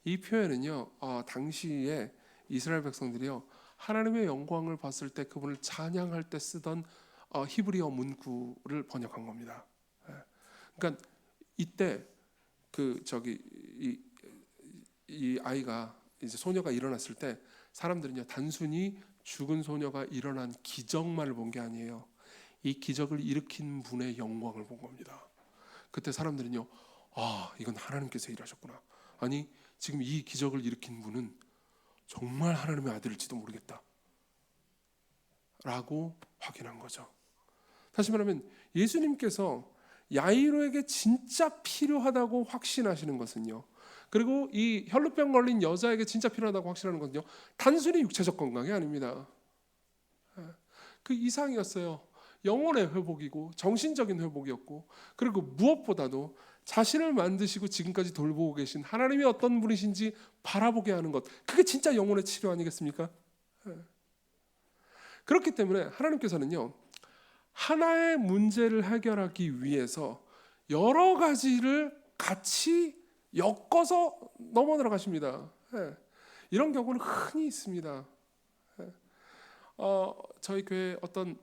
이 표현은요, 당시에 이스라엘 백성들이요, 하나님의 영광을 봤을 때 그분을 찬양할 때 쓰던 히브리어 문구를 번역한 겁니다. 그러니까 이때 이 아이가 이제 소녀가 일어났을 때 사람들은요, 단순히 죽은 소녀가 일어난 기적만을 본 게 아니에요. 이 기적을 일으킨 분의 영광을 본 겁니다. 그때 사람들은요, 이건 하나님께서 일하셨구나. 아니, 지금 이 기적을 일으킨 분은 정말 하나님의 아들일지도 모르겠다 라고 확인한 거죠. 다시 말하면 예수님께서 야이로에게 진짜 필요하다고 확신하시는 것은요, 그리고 이 혈루병 걸린 여자에게 진짜 필요하다고 확신하는 것은요, 단순히 육체적 건강이 아닙니다. 그 이상이었어요. 영혼의 회복이고 정신적인 회복이었고, 그리고 무엇보다도 자신을 만드시고 지금까지 돌보고 계신 하나님이 어떤 분이신지 바라보게 하는 것, 그게 진짜 영혼의 치료 아니겠습니까? 그렇기 때문에 하나님께서는요, 하나의 문제를 해결하기 위해서 여러 가지를 같이 엮어서 넘어 들어가십니다. 이런 경우는 흔히 있습니다. 저희 교회에 어떤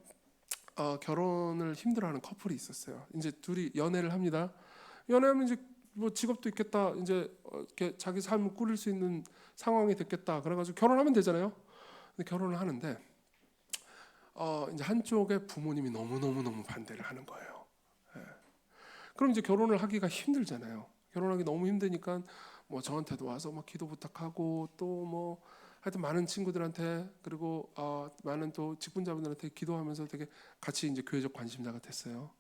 결혼을 힘들어하는 커플이 있었어요. 이제 둘이 연애를 합니다. 연애하면 이제 뭐 직업도 있겠다, 이제 이렇게 자기 삶을 꾸릴 수 있는 상황이 됐겠다, 그래가지고 결혼하면 되잖아요. 근데 결혼을 하는데 이제 한쪽의 부모님이 너무 반대를 하는 거예요. 그럼 이제 결혼을 하기가 힘들잖아요. 결혼하기 너무 힘드니까 뭐 저한테도 와서 막 기도 부탁하고 또 뭐 하여튼 많은 친구들한테 그리고 많은 또 직분자분들한테 기도하면서 되게 같이 이제 교회적 관심사가 됐어요.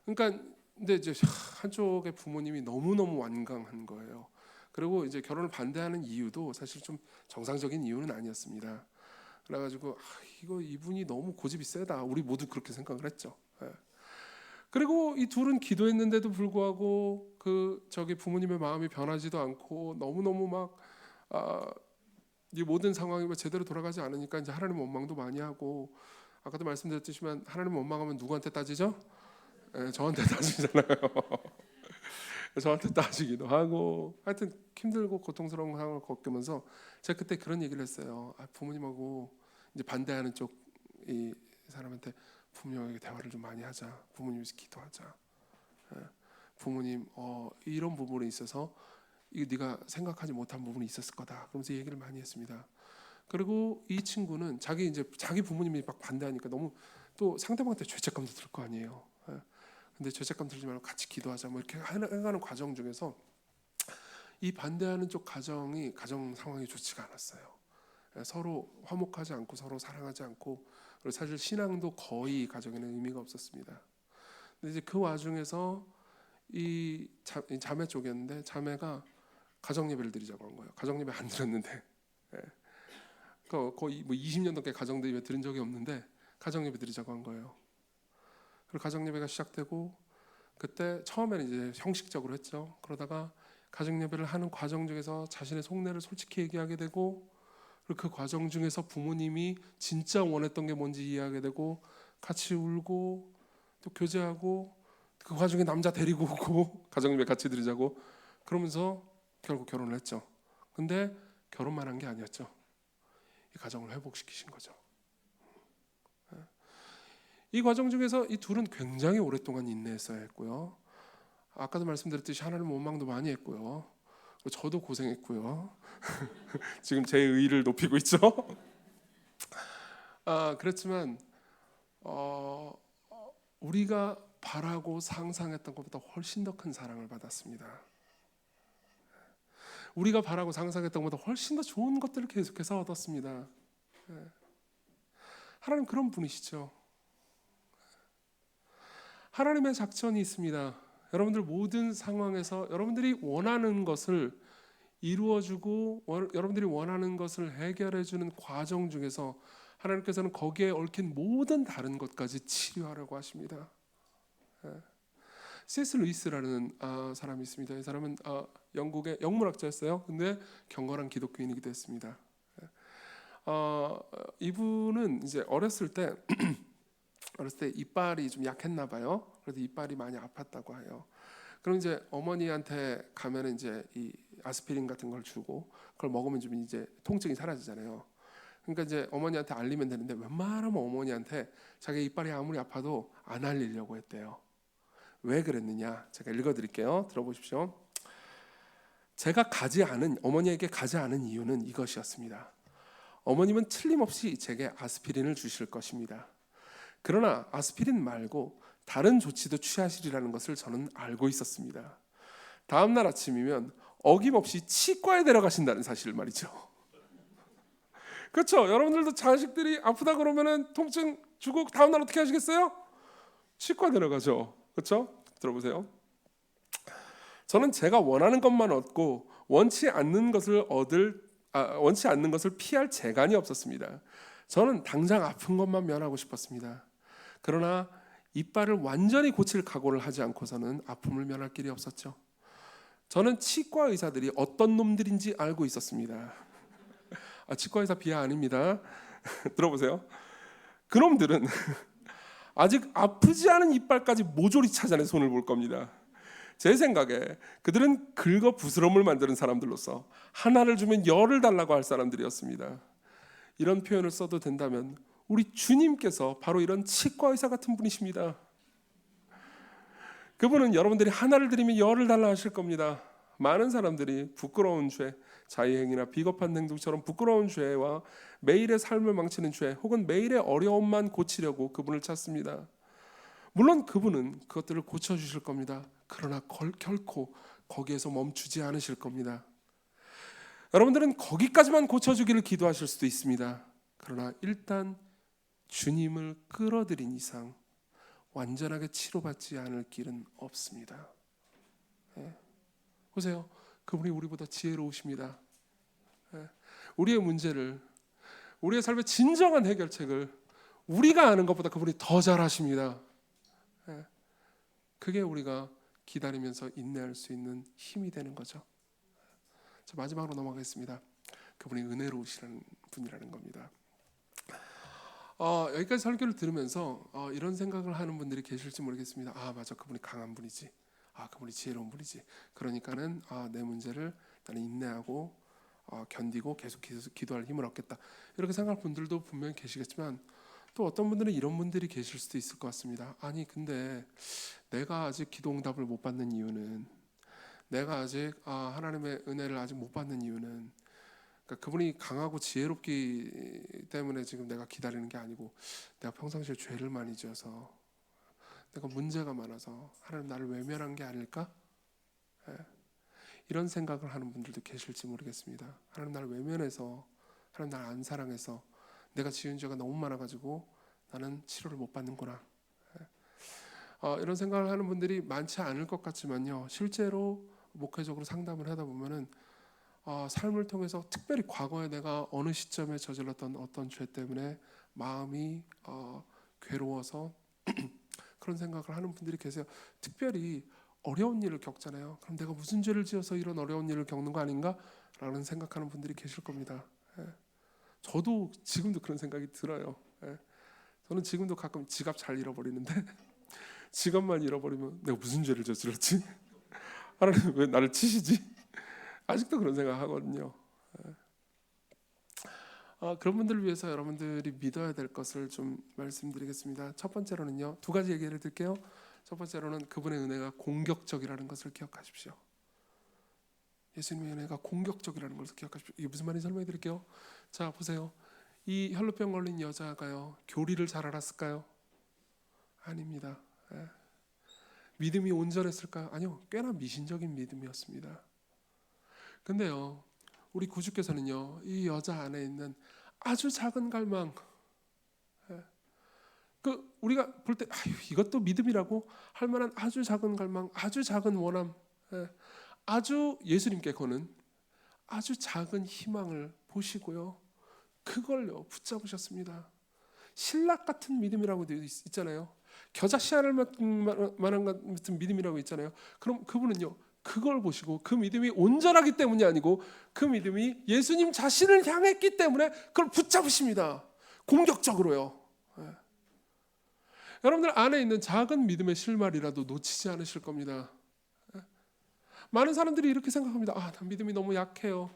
그러니까 근데 이제 한쪽의 부모님이 너무너무 완강한 거예요. 그리고 이제 결혼을 반대하는 이유도 사실 좀 정상적인 이유는 아니었습니다. 그래가지고 이거 이분이 너무 고집이 세다. 우리 모두 그렇게 생각을 했죠. 예. 그리고 이 둘은 기도했는데도 불구하고 그 저기 부모님의 마음이 변하지도 않고 너무너무 막 이 모든 상황이 제대로 돌아가지 않으니까 이제 하나님 원망도 많이 하고 아까도 말씀드렸지만 하나님 원망하면 누구한테 따지죠? 예, 저한테 따지잖아요. 저한테 따지기도 하고 하여튼 힘들고 고통스러운 상황을 겪으면서 제가 그때 그런 얘기를 했어요. 부모님하고 이제 반대하는 쪽 이 사람한테 부모님에게 대화를 좀 많이 하자. 부모님에서 기도하자. 부모님 이런 부분에 있어서 이거 네가 생각하지 못한 부분이 있었을 거다. 그러면서 얘기를 많이 했습니다. 그리고 이 친구는 자기 부모님이 막 반대하니까 너무 또 상대방한테 죄책감도 들 거 아니에요. 근데 죄책감 들지 말고 같이 기도하자. 뭐 이렇게 해가는 과정 중에서 이 반대하는 쪽 가정 상황이 좋지가 않았어요. 서로 화목하지 않고 서로 사랑하지 않고 그리고 사실 신앙도 거의 가정에는 의미가 없었습니다. 근데 이제 그 와중에서 이 자매 쪽이었는데 자매가 가정 예배를 드리자고 한 거예요. 가정 예배 안 드렸는데 거의 뭐 20년 넘게 가정 예배 드린 적이 없는데 가정 예배 드리자고 한 거예요. 그리고 가정 예배가 시작되고 그때 처음에는 이제 형식적으로 했죠. 그러다가 가정 예배를 하는 과정 중에서 자신의 속내를 솔직히 얘기하게 되고 그리고 그 과정 중에서 부모님이 진짜 원했던 게 뭔지 이해하게 되고 같이 울고 또 교제하고 그 과정에 남자 데리고 오고 가정 예배 같이 드리자고 그러면서 결국 결혼을 했죠. 근데 결혼만 한 게 아니었죠. 이 가정을 회복시키신 거죠. 이 과정 중에서 이 둘은 굉장히 오랫동안 인내했어야 했고요. 아까도 말씀드렸듯이 하나님 원망도 많이 했고요. 저도 고생했고요. 지금 제 의의를 높이고 있죠. 그렇지만 우리가 바라고 상상했던 것보다 훨씬 더 큰 사랑을 받았습니다. 우리가 바라고 상상했던 것보다 훨씬 더 좋은 것들을 계속해서 얻었습니다. 하나님 그런 분이시죠. 하나님의 작전이 있습니다. 여러분들 모든 상황에서 여러분들이 원하는 것을 이루어주고 여러분들이 원하는 것을 해결해주는 과정 중에서 하나님께서는 거기에 얽힌 모든 다른 것까지 치료하려고 하십니다. C.S. 루이스라는 사람이 있습니다. 이 사람은 영국의 영문학자였어요. 근데 경건한 기독교인이기도 했습니다. 이분은 이제 어렸을 때 이빨이 좀 약했나 봐요. 그래서 이빨이 많이 아팠다고 해요. 그럼 이제 어머니한테 가면은 이제 이 아스피린 같은 걸 주고 그걸 먹으면 좀 이제 통증이 사라지잖아요. 그러니까 이제 어머니한테 알리면 되는데 웬만하면 어머니한테 자기 이빨이 아무리 아파도 안 알리려고 했대요. 왜 그랬느냐? 제가 읽어드릴게요. 들어보십시오. 제가 어머니에게 가지 않은 이유는 이것이었습니다. 어머님은 틀림없이 제게 아스피린을 주실 것입니다. 그러나 아스피린 말고 다른 조치도 취하시리라는 것을 저는 알고 있었습니다. 다음 날 아침이면 어김없이 치과에 데려가신다는 사실 말이죠. 그렇죠? 여러분들도 자식들이 아프다 그러면은 통증 주고 다음 날 어떻게 하시겠어요? 치과 데려가죠. 그렇죠? 들어보세요. 저는 제가 원하는 것만 얻고 원치 않는 것을 피할 재간이 없었습니다. 저는 당장 아픈 것만 면하고 싶었습니다. 그러나 이빨을 완전히 고칠 각오를 하지 않고서는 아픔을 면할 길이 없었죠. 저는 치과 의사들이 어떤 놈들인지 알고 있었습니다. 치과 의사 비하 아닙니다. 들어보세요. 그놈들은 아직 아프지 않은 이빨까지 모조리 찾아내 손을 볼 겁니다. 제 생각에 그들은 긁어 부스럼을 만드는 사람들로서 하나를 주면 열을 달라고 할 사람들이었습니다. 이런 표현을 써도 된다면 우리 주님께서 바로 이런 치과 의사 같은 분이십니다. 그분은 여러분들이 하나를 드리면 열을 달라 하실 겁니다. 많은 사람들이 부끄러운 죄, 자의행위나 비겁한 행동처럼 부끄러운 죄와 매일의 삶을 망치는 죄 혹은 매일의 어려움만 고치려고 그분을 찾습니다. 물론 그분은 그것들을 고쳐주실 겁니다. 그러나 결코 거기에서 멈추지 않으실 겁니다. 여러분들은 거기까지만 고쳐주기를 기도하실 수도 있습니다. 그러나 일단 주님을 끌어들인 이상 완전하게 치료받지 않을 길은 없습니다. 보세요. 그분이 우리보다 지혜로우십니다. 우리의 문제를, 우리의 삶의 진정한 해결책을 우리가 아는 것보다 그분이 더 잘하십니다. 그게 우리가 기다리면서 인내할 수 있는 힘이 되는 거죠. 자, 마지막으로 넘어가겠습니다. 그분이 은혜로우시는 분이라는 겁니다. 여기까지 설교를 들으면서 이런 생각을 하는 분들이 계실지 모르겠습니다. 맞아, 그분이 강한 분이지. 그분이 지혜로운 분이지. 그러니까는 내 문제를 나는 인내하고 견디고 계속 기도할 힘을 얻겠다. 이렇게 생각할 분들도 분명히 계시겠지만 또 어떤 분들은 이런 분들이 계실 수도 있을 것 같습니다. 아니 근데 내가 아직 기도 응답을 못 받는 이유는, 내가 아직 하나님의 은혜를 아직 못 받는 이유는, 그러니까 그분이 강하고 지혜롭기 때문에 지금 내가 기다리는 게 아니고 내가 평상시에 죄를 많이 지어서 내가 문제가 많아서 하나님 나를 외면한 게 아닐까? 이런 생각을 하는 분들도 계실지 모르겠습니다. 하나님 나를 외면해서, 하나님 나를 안 사랑해서 내가 지은 죄가 너무 많아가지고 나는 치료를 못 받는구나. 이런 생각을 하는 분들이 많지 않을 것 같지만요, 실제로 목회적으로 상담을 하다 보면은 삶을 통해서 특별히 과거에 내가 어느 시점에 저질렀던 어떤 죄 때문에 마음이 괴로워서 그런 생각을 하는 분들이 계세요. 특별히 어려운 일을 겪잖아요. 그럼 내가 무슨 죄를 지어서 이런 어려운 일을 겪는 거 아닌가? 라는 생각하는 분들이 계실 겁니다. 저도 지금도 그런 생각이 들어요. 저는 지금도 가끔 지갑 잘 잃어버리는데 지갑만 잃어버리면 내가 무슨 죄를 저질렀지? 하나님 왜 나를 치시지? 아직도 그런 생각 하거든요. 그런 분들을 위해서 여러분들이 믿어야 될 것을 좀 말씀드리겠습니다. 첫 번째로는요, 두 가지 얘기를 드릴게요. 첫 번째로는 그분의 은혜가 공격적이라는 것을 기억하십시오. 예수님의 은혜가 공격적이라는 것을 기억하십시오. 이게 무슨 말인지 설명해 드릴게요. 자, 보세요. 이 혈루병 걸린 여자가요, 교리를 잘 알았을까요? 아닙니다. 믿음이 온전했을까요? 아니요, 꽤나 미신적인 믿음이었습니다. 근데요, 우리 구주께서는요, 이 여자 안에 있는 아주 작은 갈망, 우리가 볼 때 이것도 믿음이라고 할 만한 아주 작은 갈망, 아주 작은 원함, 아주 예수님께 거는 아주 작은 희망을 보시고요, 그걸요 붙잡으셨습니다. 신락 같은 믿음이라고 되어 있잖아요. 겨자 씨알을 만한 같은 믿음이라고 있잖아요. 그럼 그분은요, 그걸 보시고 그 믿음이 온전하기 때문이 아니고 그 믿음이 예수님 자신을 향했기 때문에 그걸 붙잡으십니다. 공격적으로요. 여러분들 안에 있는 작은 믿음의 실마리라도 놓치지 않으실 겁니다. 많은 사람들이 이렇게 생각합니다. 난 믿음이 너무 약해요.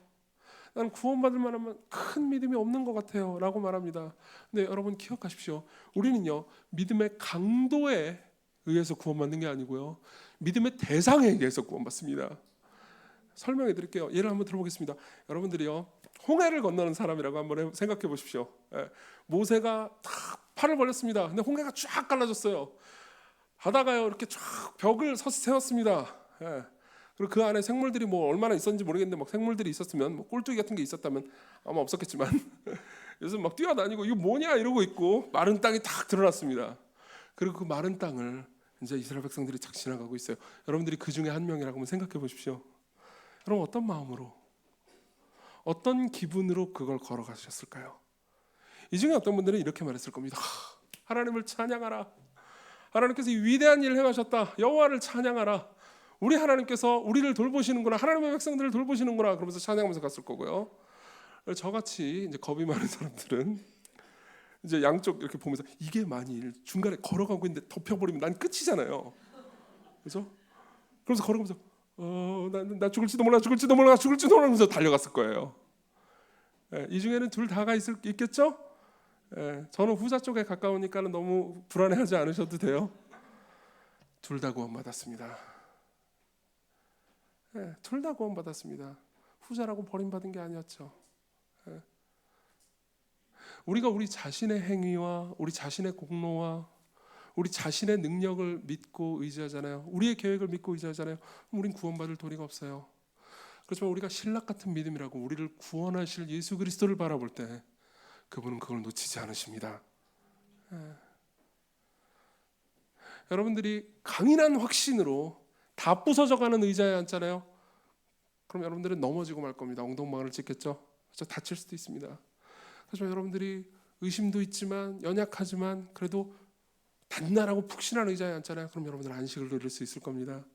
나는 구원받을 만한 큰 믿음이 없는 것 같아요 라고 말합니다. 근데 여러분 기억하십시오. 우리는요, 믿음의 강도에 의해서 구원받는 게 아니고요, 믿음의 대상에 의해서 구원받습니다. 설명해 드릴게요. 예를 한번 들어보겠습니다. 여러분들이요, 홍해를 건너는 사람이라고 한번 생각해 보십시오. 모세가 딱 팔을 벌렸습니다. 근데 홍해가 쫙 갈라졌어요. 바다가요 이렇게 쫙 벽을 세웠습니다. 그리고 그 안에 생물들이 뭐 얼마나 있었는지 모르겠는데 막 생물들이 있었으면, 뭐 꼴뚜기 같은 게 있었다면 아마 없었겠지만 요즘 막 뛰어다니고 이거 뭐냐 이러고 있고 마른 땅이 딱 드러났습니다. 그리고 그 마른 땅을 이제 이스라엘 백성들이 착 지나가고 있어요. 여러분들이 그 중에 한 명이라고 한번 생각해 보십시오. 여러분 어떤 마음으로, 어떤 기분으로 그걸 걸어가셨을까요? 이 중에 어떤 분들은 이렇게 말했을 겁니다. 하나님을 찬양하라. 하나님께서 이 위대한 일을 행하셨다. 여호와를 찬양하라. 우리 하나님께서 우리를 돌보시는구나. 하나님의 백성들을 돌보시는구나. 그러면서 찬양하면서 갔을 거고요. 저같이 이제 겁이 많은 사람들은 이제 양쪽 이렇게 보면서 이게 만일 중간에 걸어가고 있는데 덮여버리면 난 끝이잖아요. 그렇죠? 그래서 걸어가면서 나 죽을지도 몰라 하면서 달려갔을 거예요. 이 중에는 둘 다가 있겠죠? 저는 후자 쪽에 가까우니까는 너무 불안해하지 않으셔도 돼요. 둘 다 구원받았습니다. 둘 다 구원받았습니다. 후자라고 버림받은 게 아니었죠. 우리가 우리 자신의 행위와 우리 자신의 공로와 우리 자신의 능력을 믿고 의지하잖아요. 우리의 계획을 믿고 의지하잖아요. 그럼 우린 구원받을 도리가 없어요. 그렇지만 우리가 신락 같은 믿음이라고 우리를 구원하실 예수 그리스도를 바라볼 때 그분은 그걸 놓치지 않으십니다. 여러분들이 강인한 확신으로 다 부서져가는 의자에 앉잖아요. 그럼 여러분들은 넘어지고 말 겁니다. 엉덩방아를 찢겠죠. 그래서 다칠 수도 있습니다. 하지만 여러분들이 의심도 있지만 연약하지만 그래도 단단하고 푹신한 의자에 앉잖아요. 그럼 여러분들은 안식을 누릴 수 있을 겁니다.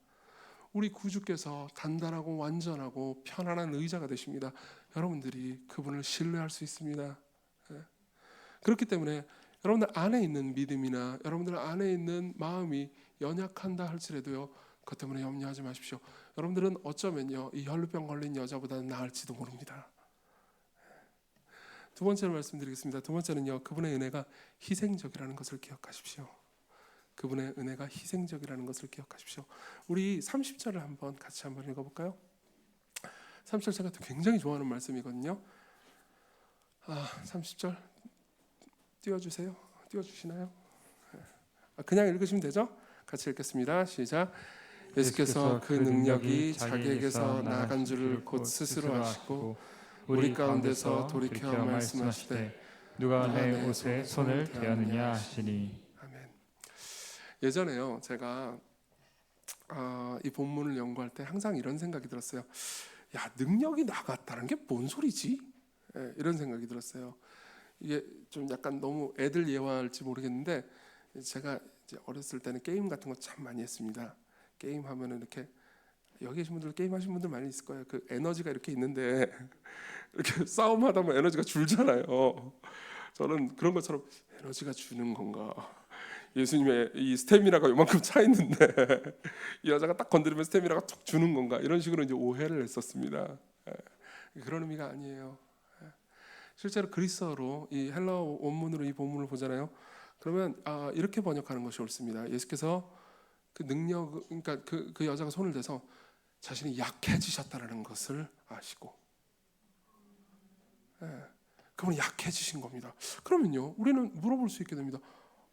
우리 구주께서 단단하고 완전하고 편안한 의자가 되십니다. 여러분들이 그분을 신뢰할 수 있습니다. 그렇기 때문에 여러분들 안에 있는 믿음이나 여러분들 안에 있는 마음이 연약한다 할지라도요, 그것 때문에 염려하지 마십시오. 여러분들은 어쩌면요 이 혈루병 걸린 여자보다는 나을지도 모릅니다. 두 번째로 말씀드리겠습니다. 두 번째는요, 그분의 은혜가 희생적이라는 것을 기억하십시오. 그분의 은혜가 희생적이라는 것을 기억하십시오. 우리 30절을 한번 같이 한번 읽어볼까요? 30절 제가 굉장히 좋아하는 말씀이거든요. 30절 띄워주세요. 띄워주시나요? 그냥 읽으시면 되죠? 같이 읽겠습니다. 시작. 예수께서 그 능력이 자기에게서 나간 줄을 곧 스스로 아시고 우리 가운데서 돌이켜 말씀하시되 누가 내 옷에 손을 대었느냐 하시니. 아멘. 예전에요 제가 이 본문을 연구할 때 항상 이런 생각이 들었어요. 야, 능력이 나갔다는 게 뭔 소리지? 이런 생각이 들었어요. 이게 좀 약간 너무 애들 예화일지 모르겠는데 제가 이제 어렸을 때는 게임 같은 거 참 많이 했습니다. 게임 하면은 이렇게 여기 계신 분들 게임 하신 분들 많이 있을 거예요. 그 에너지가 이렇게 있는데 이렇게 싸움하다 보면 에너지가 줄잖아요. 저는 그런 것처럼 에너지가 주는 건가? 예수님의 이 스태미나가 요만큼 차 있는데 이 여자가 딱 건드리면 스태미나가 툭 주는 건가? 이런 식으로 이제 오해를 했었습니다. 그런 의미가 아니에요. 실제로 그리스어로 이 헬라어 원문으로 이 본문을 보잖아요. 그러면 이렇게 번역하는 것이 옳습니다. 예수께서 그 능력, 그러니까 그 여자가 손을 대서 자신이 약해지셨다라는 것을 아시고, 그분이 약해지신 겁니다. 그러면요, 우리는 물어볼 수 있게 됩니다.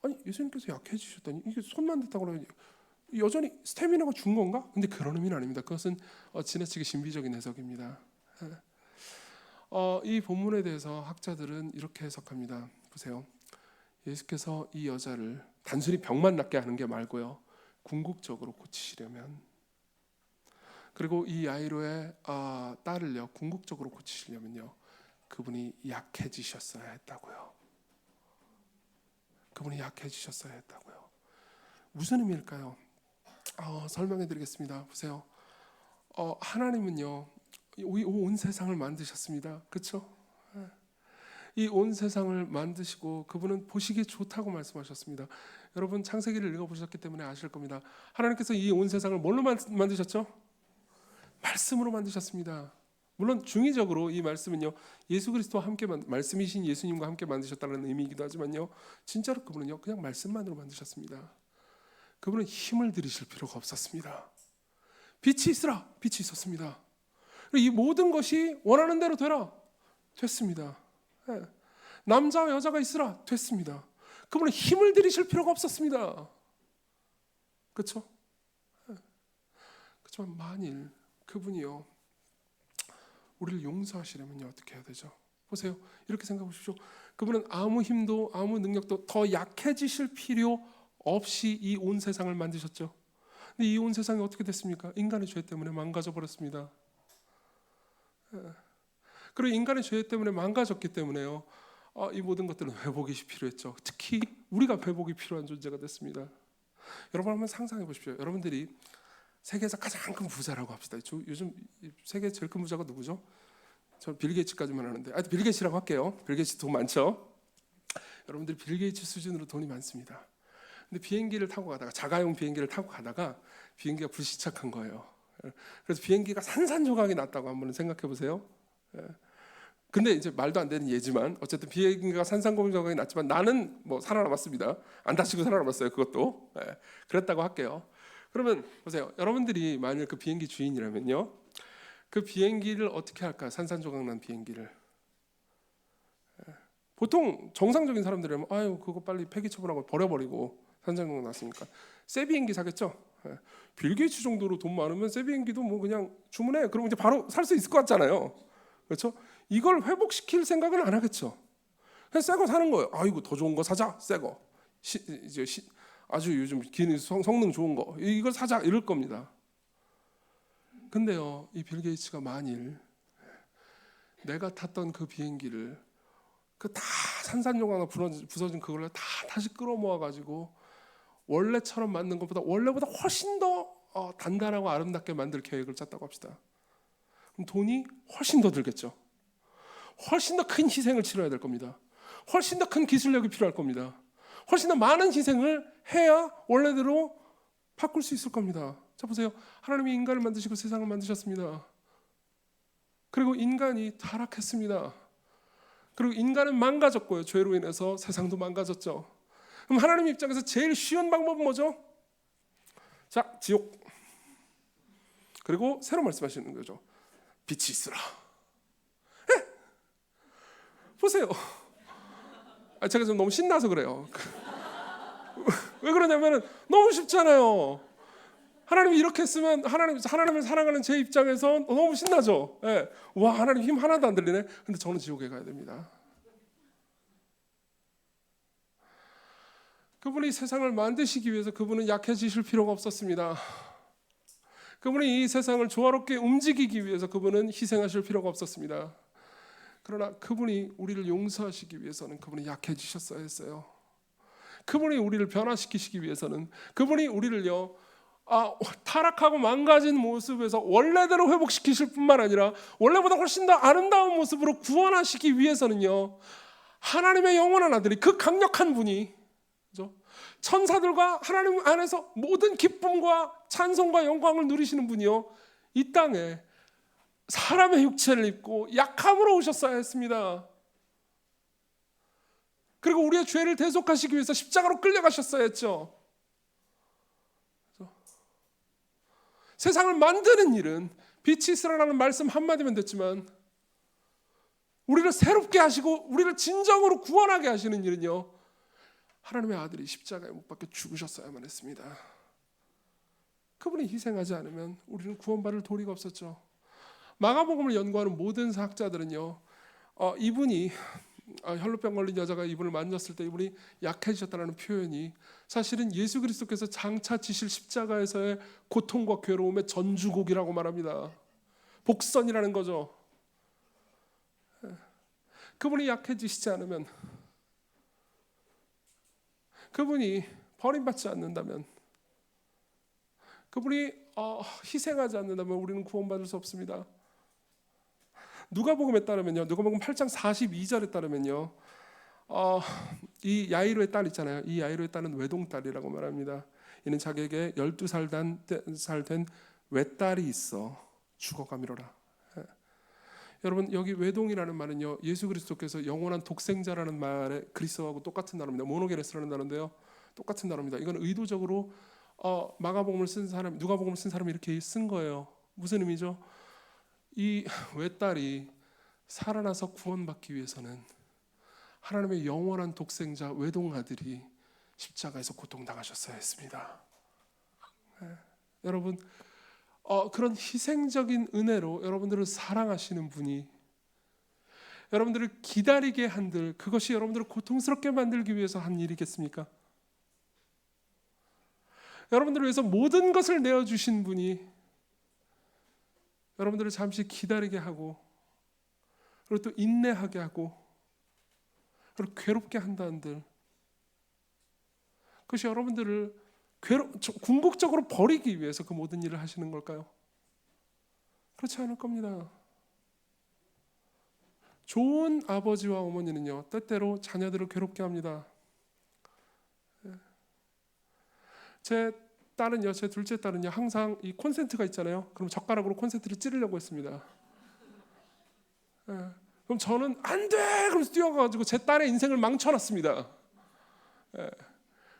아니, 예수님께서 약해지셨다니 이게 손만 댔다고 그러면 여전히 스태미나가 준 건가? 근데 그런 의미는 아닙니다. 그것은 지나치게 신비적인 해석입니다. 이 본문에 대해서 학자들은 이렇게 해석합니다. 보세요. 예수께서 이 여자를 단순히 병만 낫게 하는 게 말고요, 궁극적으로 고치시려면, 그리고 이 야이로의 딸을요 궁극적으로 고치시려면요, 그분이 약해지셨어야 했다고요. 그분이 약해지셨어야 했다고요. 무슨 의미일까요? 설명해드리겠습니다. 보세요. 하나님은요 이 온 세상을 만드셨습니다. 그렇죠? 이 온 세상을 만드시고 그분은 보시기에 좋다고 말씀하셨습니다. 여러분 창세기를 읽어보셨기 때문에 아실 겁니다. 하나님께서 이 온 세상을 뭘로 만드셨죠? 말씀으로 만드셨습니다. 물론 중의적으로 이 말씀은요 예수 그리스도와 함께 말씀이신 예수님과 함께 만드셨다는 의미이기도 하지만요, 진짜로 그분은요 그냥 말씀만으로 만드셨습니다. 그분은 힘을 들이실 필요가 없었습니다. 빛이 있으라, 빛이 있었습니다. 이 모든 것이 원하는 대로 되라, 됐습니다. 남자와 여자가 있으라, 됐습니다. 그분은 힘을 들이실 필요가 없었습니다. 그렇죠? 그렇지만 만일 그분이요 우리를 용서하시려면요 어떻게 해야 되죠? 보세요. 이렇게 생각해 보십시오. 그분은 아무 힘도 아무 능력도 더 약해지실 필요 없이 이 온 세상을 만드셨죠. 근데 이 온 세상이 어떻게 됐습니까? 인간의 죄 때문에 망가져 버렸습니다. 그리고 인간의 죄 때문에 망가졌기 때문에요, 이 모든 것들은 회복이 필요했죠. 특히 우리가 회복이 필요한 존재가 됐습니다. 여러분 한번 상상해 보십시오. 여러분들이 세계에서 가장 큰 부자라고 합시다. 요즘 세계 제일 큰 부자가 누구죠? 저 빌 게이츠까지만 아는데, 빌 게이츠라고 할게요. 빌 게이츠 돈 많죠? 여러분들 빌 게이츠 수준으로 돈이 많습니다. 근데 비행기를 타고 가다가, 자가용 비행기를 타고 가다가 비행기가 불시착한 거예요. 그래서 비행기가 산산조각이 났다고 한번 생각해 보세요. 근데 이제 말도 안 되는 예지만 어쨌든 비행기가 산산조각이 났지만 나는 뭐 살아남았습니다. 안 다치고 살아남았어요. 그것도 그랬다고 할게요. 그러면 보세요. 여러분들이 만일 그 비행기 주인이라면요, 그 비행기를 어떻게 할까요? 산산조각 난 비행기를. 보통 정상적인 사람들이라면 아유 그거 빨리 폐기 처분하고 버려버리고 3천 정도 났으니까 새 비행기 사겠죠. 예. 빌 게이츠 정도로 돈 많으면 새 비행기도 뭐 그냥 주문해. 그러면 이제 바로 살 수 있을 것 같잖아요. 그렇죠? 이걸 회복시킬 생각은 안 하겠죠. 그냥 새 거 사는 거예요. 아이고 더 좋은 거 사자. 새 거. 아주 요즘 기능 성능 좋은 거 이걸 사자 이럴 겁니다. 근데요, 이 빌 게이츠가 만일 내가 탔던 그 비행기를 그 다 산산조각 부서진 그걸 다 다시 끌어모아 가지고 원래처럼 만든 것보다 원래보다 훨씬 더 단단하고 아름답게 만들 계획을 짰다고 합시다. 그럼 돈이 훨씬 더 들겠죠. 훨씬 더 큰 희생을 치러야 될 겁니다. 훨씬 더 큰 기술력이 필요할 겁니다. 훨씬 더 많은 희생을 해야 원래대로 바꿀 수 있을 겁니다. 자 보세요. 하나님이 인간을 만드시고 세상을 만드셨습니다. 그리고 인간이 타락했습니다. 그리고 인간은 망가졌고요. 죄로 인해서 세상도 망가졌죠. 그럼 하나님 입장에서 제일 쉬운 방법은 뭐죠? 자, 지옥. 그리고 새로 말씀하시는 거죠. 빛이 있으라. 예? 보세요. 제가 좀 너무 신나서 그래요. 왜 그러냐면 너무 쉽잖아요. 하나님이 이렇게 했으면 하나님을 사랑하는 제 입장에서 너무 신나죠. 예. 와, 하나님 힘 하나도 안 들리네. 근데 저는 지옥에 가야 됩니다. 그분이 세상을 만드시기 위해서 그분은 약해지실 필요가 없었습니다. 그분이 이 세상을 조화롭게 움직이기 위해서 그분은 희생하실 필요가 없었습니다. 그러나 그분이 우리를 용서하시기 위해서는 그분이 약해지셨어야 했어요. 그분이 우리를 변화시키시기 위해서는 그분이 우리를요 타락하고 망가진 모습에서 원래대로 회복시키실 뿐만 아니라 원래보다 훨씬 더 아름다운 모습으로 구원하시기 위해서는요 하나님의 영원한 아들이 그 강력한 분이 그렇죠? 천사들과 하나님 안에서 모든 기쁨과 찬송과 영광을 누리시는 분이요 이 땅에 사람의 육체를 입고 약함으로 오셨어야 했습니다. 그리고 우리의 죄를 대속하시기 위해서 십자가로 끌려가셨어야 했죠. 세상을 만드는 일은 빛이 있으라는 말씀 한마디면 됐지만 우리를 새롭게 하시고 우리를 진정으로 구원하게 하시는 일은요 하나님의 아들이 십자가에 못 박혀 죽으셨어야만 했습니다. 그분이 희생하지 않으면 우리는 구원받을 도리가 없었죠. 마가복음을 연구하는 모든 사학자들은요 이분이 혈루병 걸린 여자가 이분을 만졌을 때 이분이 약해지셨다는 표현이 사실은 예수 그리스도께서 장차 지실 십자가에서의 고통과 괴로움의 전주곡이라고 말합니다. 복선이라는 거죠. 그분이 약해지시지 않으면 그분이 버림받지 않는다면 그분이 희생하지 않는다면 우리는 구원받을 수 없습니다. 누가복음에 따르면요. 누가복음 8장 42절에 따르면요. 이 야이로의 딸 있잖아요. 이 야이로의 딸은 외동딸이라고 말합니다. 이는 자기에게 12살 된 외딸이 있어 죽어가미로라. 여러분 여기 외동이라는 말은요. 예수 그리스도께서 영원한 독생자라는 말에 그리스도하고 똑같은 단어입니다. 모노게네스라는 단어인데요. 똑같은 단어입니다. 이건 의도적으로 마가복음을 쓴 사람, 누가복음을 쓴 사람이 이렇게 쓴 거예요. 무슨 의미죠? 이 외딸이 살아나서 구원받기 위해서는 하나님의 영원한 독생자 외동아들이 십자가에서 고통당하셨어야 했습니다. 여러분 그런 희생적인 은혜로 여러분들을 사랑하시는 분이 여러분들을 기다리게 한들 그것이 여러분들을 고통스럽게 만들기 위해서 한 일이겠습니까? 여러분들을 위해서 모든 것을 내어주신 분이 여러분들을 잠시 기다리게 하고 그리고 또 인내하게 하고 그리고 괴롭게 한다 한들 그것이 여러분들을 궁극적으로 버리기 위해서 그 모든 일을 하시는 걸까요? 그렇지 않을 겁니다. 좋은 아버지와 어머니는요 때때로 자녀들을 괴롭게 합니다. 제 둘째 딸은요 항상 이 콘센트가 있잖아요. 그럼 젓가락으로 콘센트를 찌르려고 했습니다. 그럼 저는 안 돼! 그러면서 뛰어가가지고 제 딸의 인생을 망쳐놨습니다.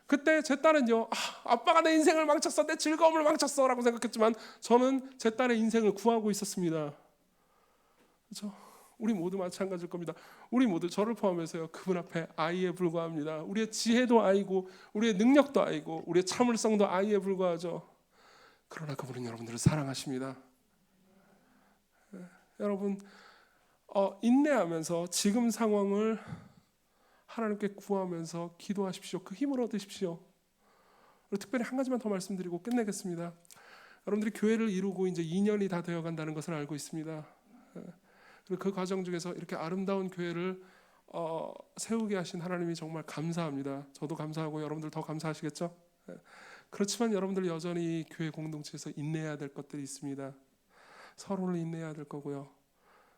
그때 제 딸은요 아빠가 내 인생을 망쳤어, 내 즐거움을 망쳤어 라고 생각했지만 저는 제 딸의 인생을 구하고 있었습니다. 그렇죠? 우리 모두 마찬가지일 겁니다. 우리 모두 저를 포함해서요. 그분 앞에 아이에 불과합니다. 우리의 지혜도 아이고 우리의 능력도 아이고 우리의 참을성도 아이에 불과하죠. 그러나 그분은 여러분들을 사랑하십니다. 여러분 인내하면서 지금 상황을 하나님께 구하면서 기도하십시오. 그 힘을 얻으십시오. 그리고 특별히 한 가지만 더 말씀드리고 끝내겠습니다. 여러분들이 교회를 이루고 이제 2년이 다 되어간다는 것을 알고 있습니다. 그리고 그 과정 중에서 이렇게 아름다운 교회를 세우게 하신 하나님이 정말 감사합니다. 저도 감사하고 여러분들 더 감사하시겠죠? 그렇지만 여러분들 여전히 교회 공동체에서 인내해야 될 것들이 있습니다. 서로를 인내해야 될 거고요.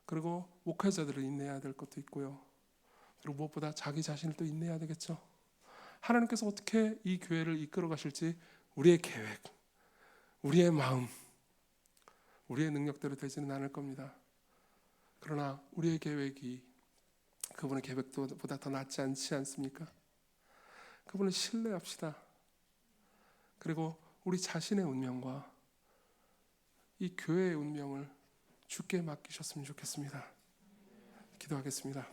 그리고 목회자들을 인내해야 될 것도 있고요. 그리고 무엇보다 자기 자신을 또 인내해야 되겠죠. 하나님께서 어떻게 이 교회를 이끌어 가실지 우리의 계획, 우리의 마음, 우리의 능력대로 되지는 않을 겁니다. 그러나 우리의 계획이 그분의 계획보다 더 낫지 않지 않습니까? 그분을 신뢰합시다. 그리고 우리 자신의 운명과 이 교회의 운명을 주께 맡기셨으면 좋겠습니다. 기도하겠습니다.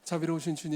자비로우신 주님,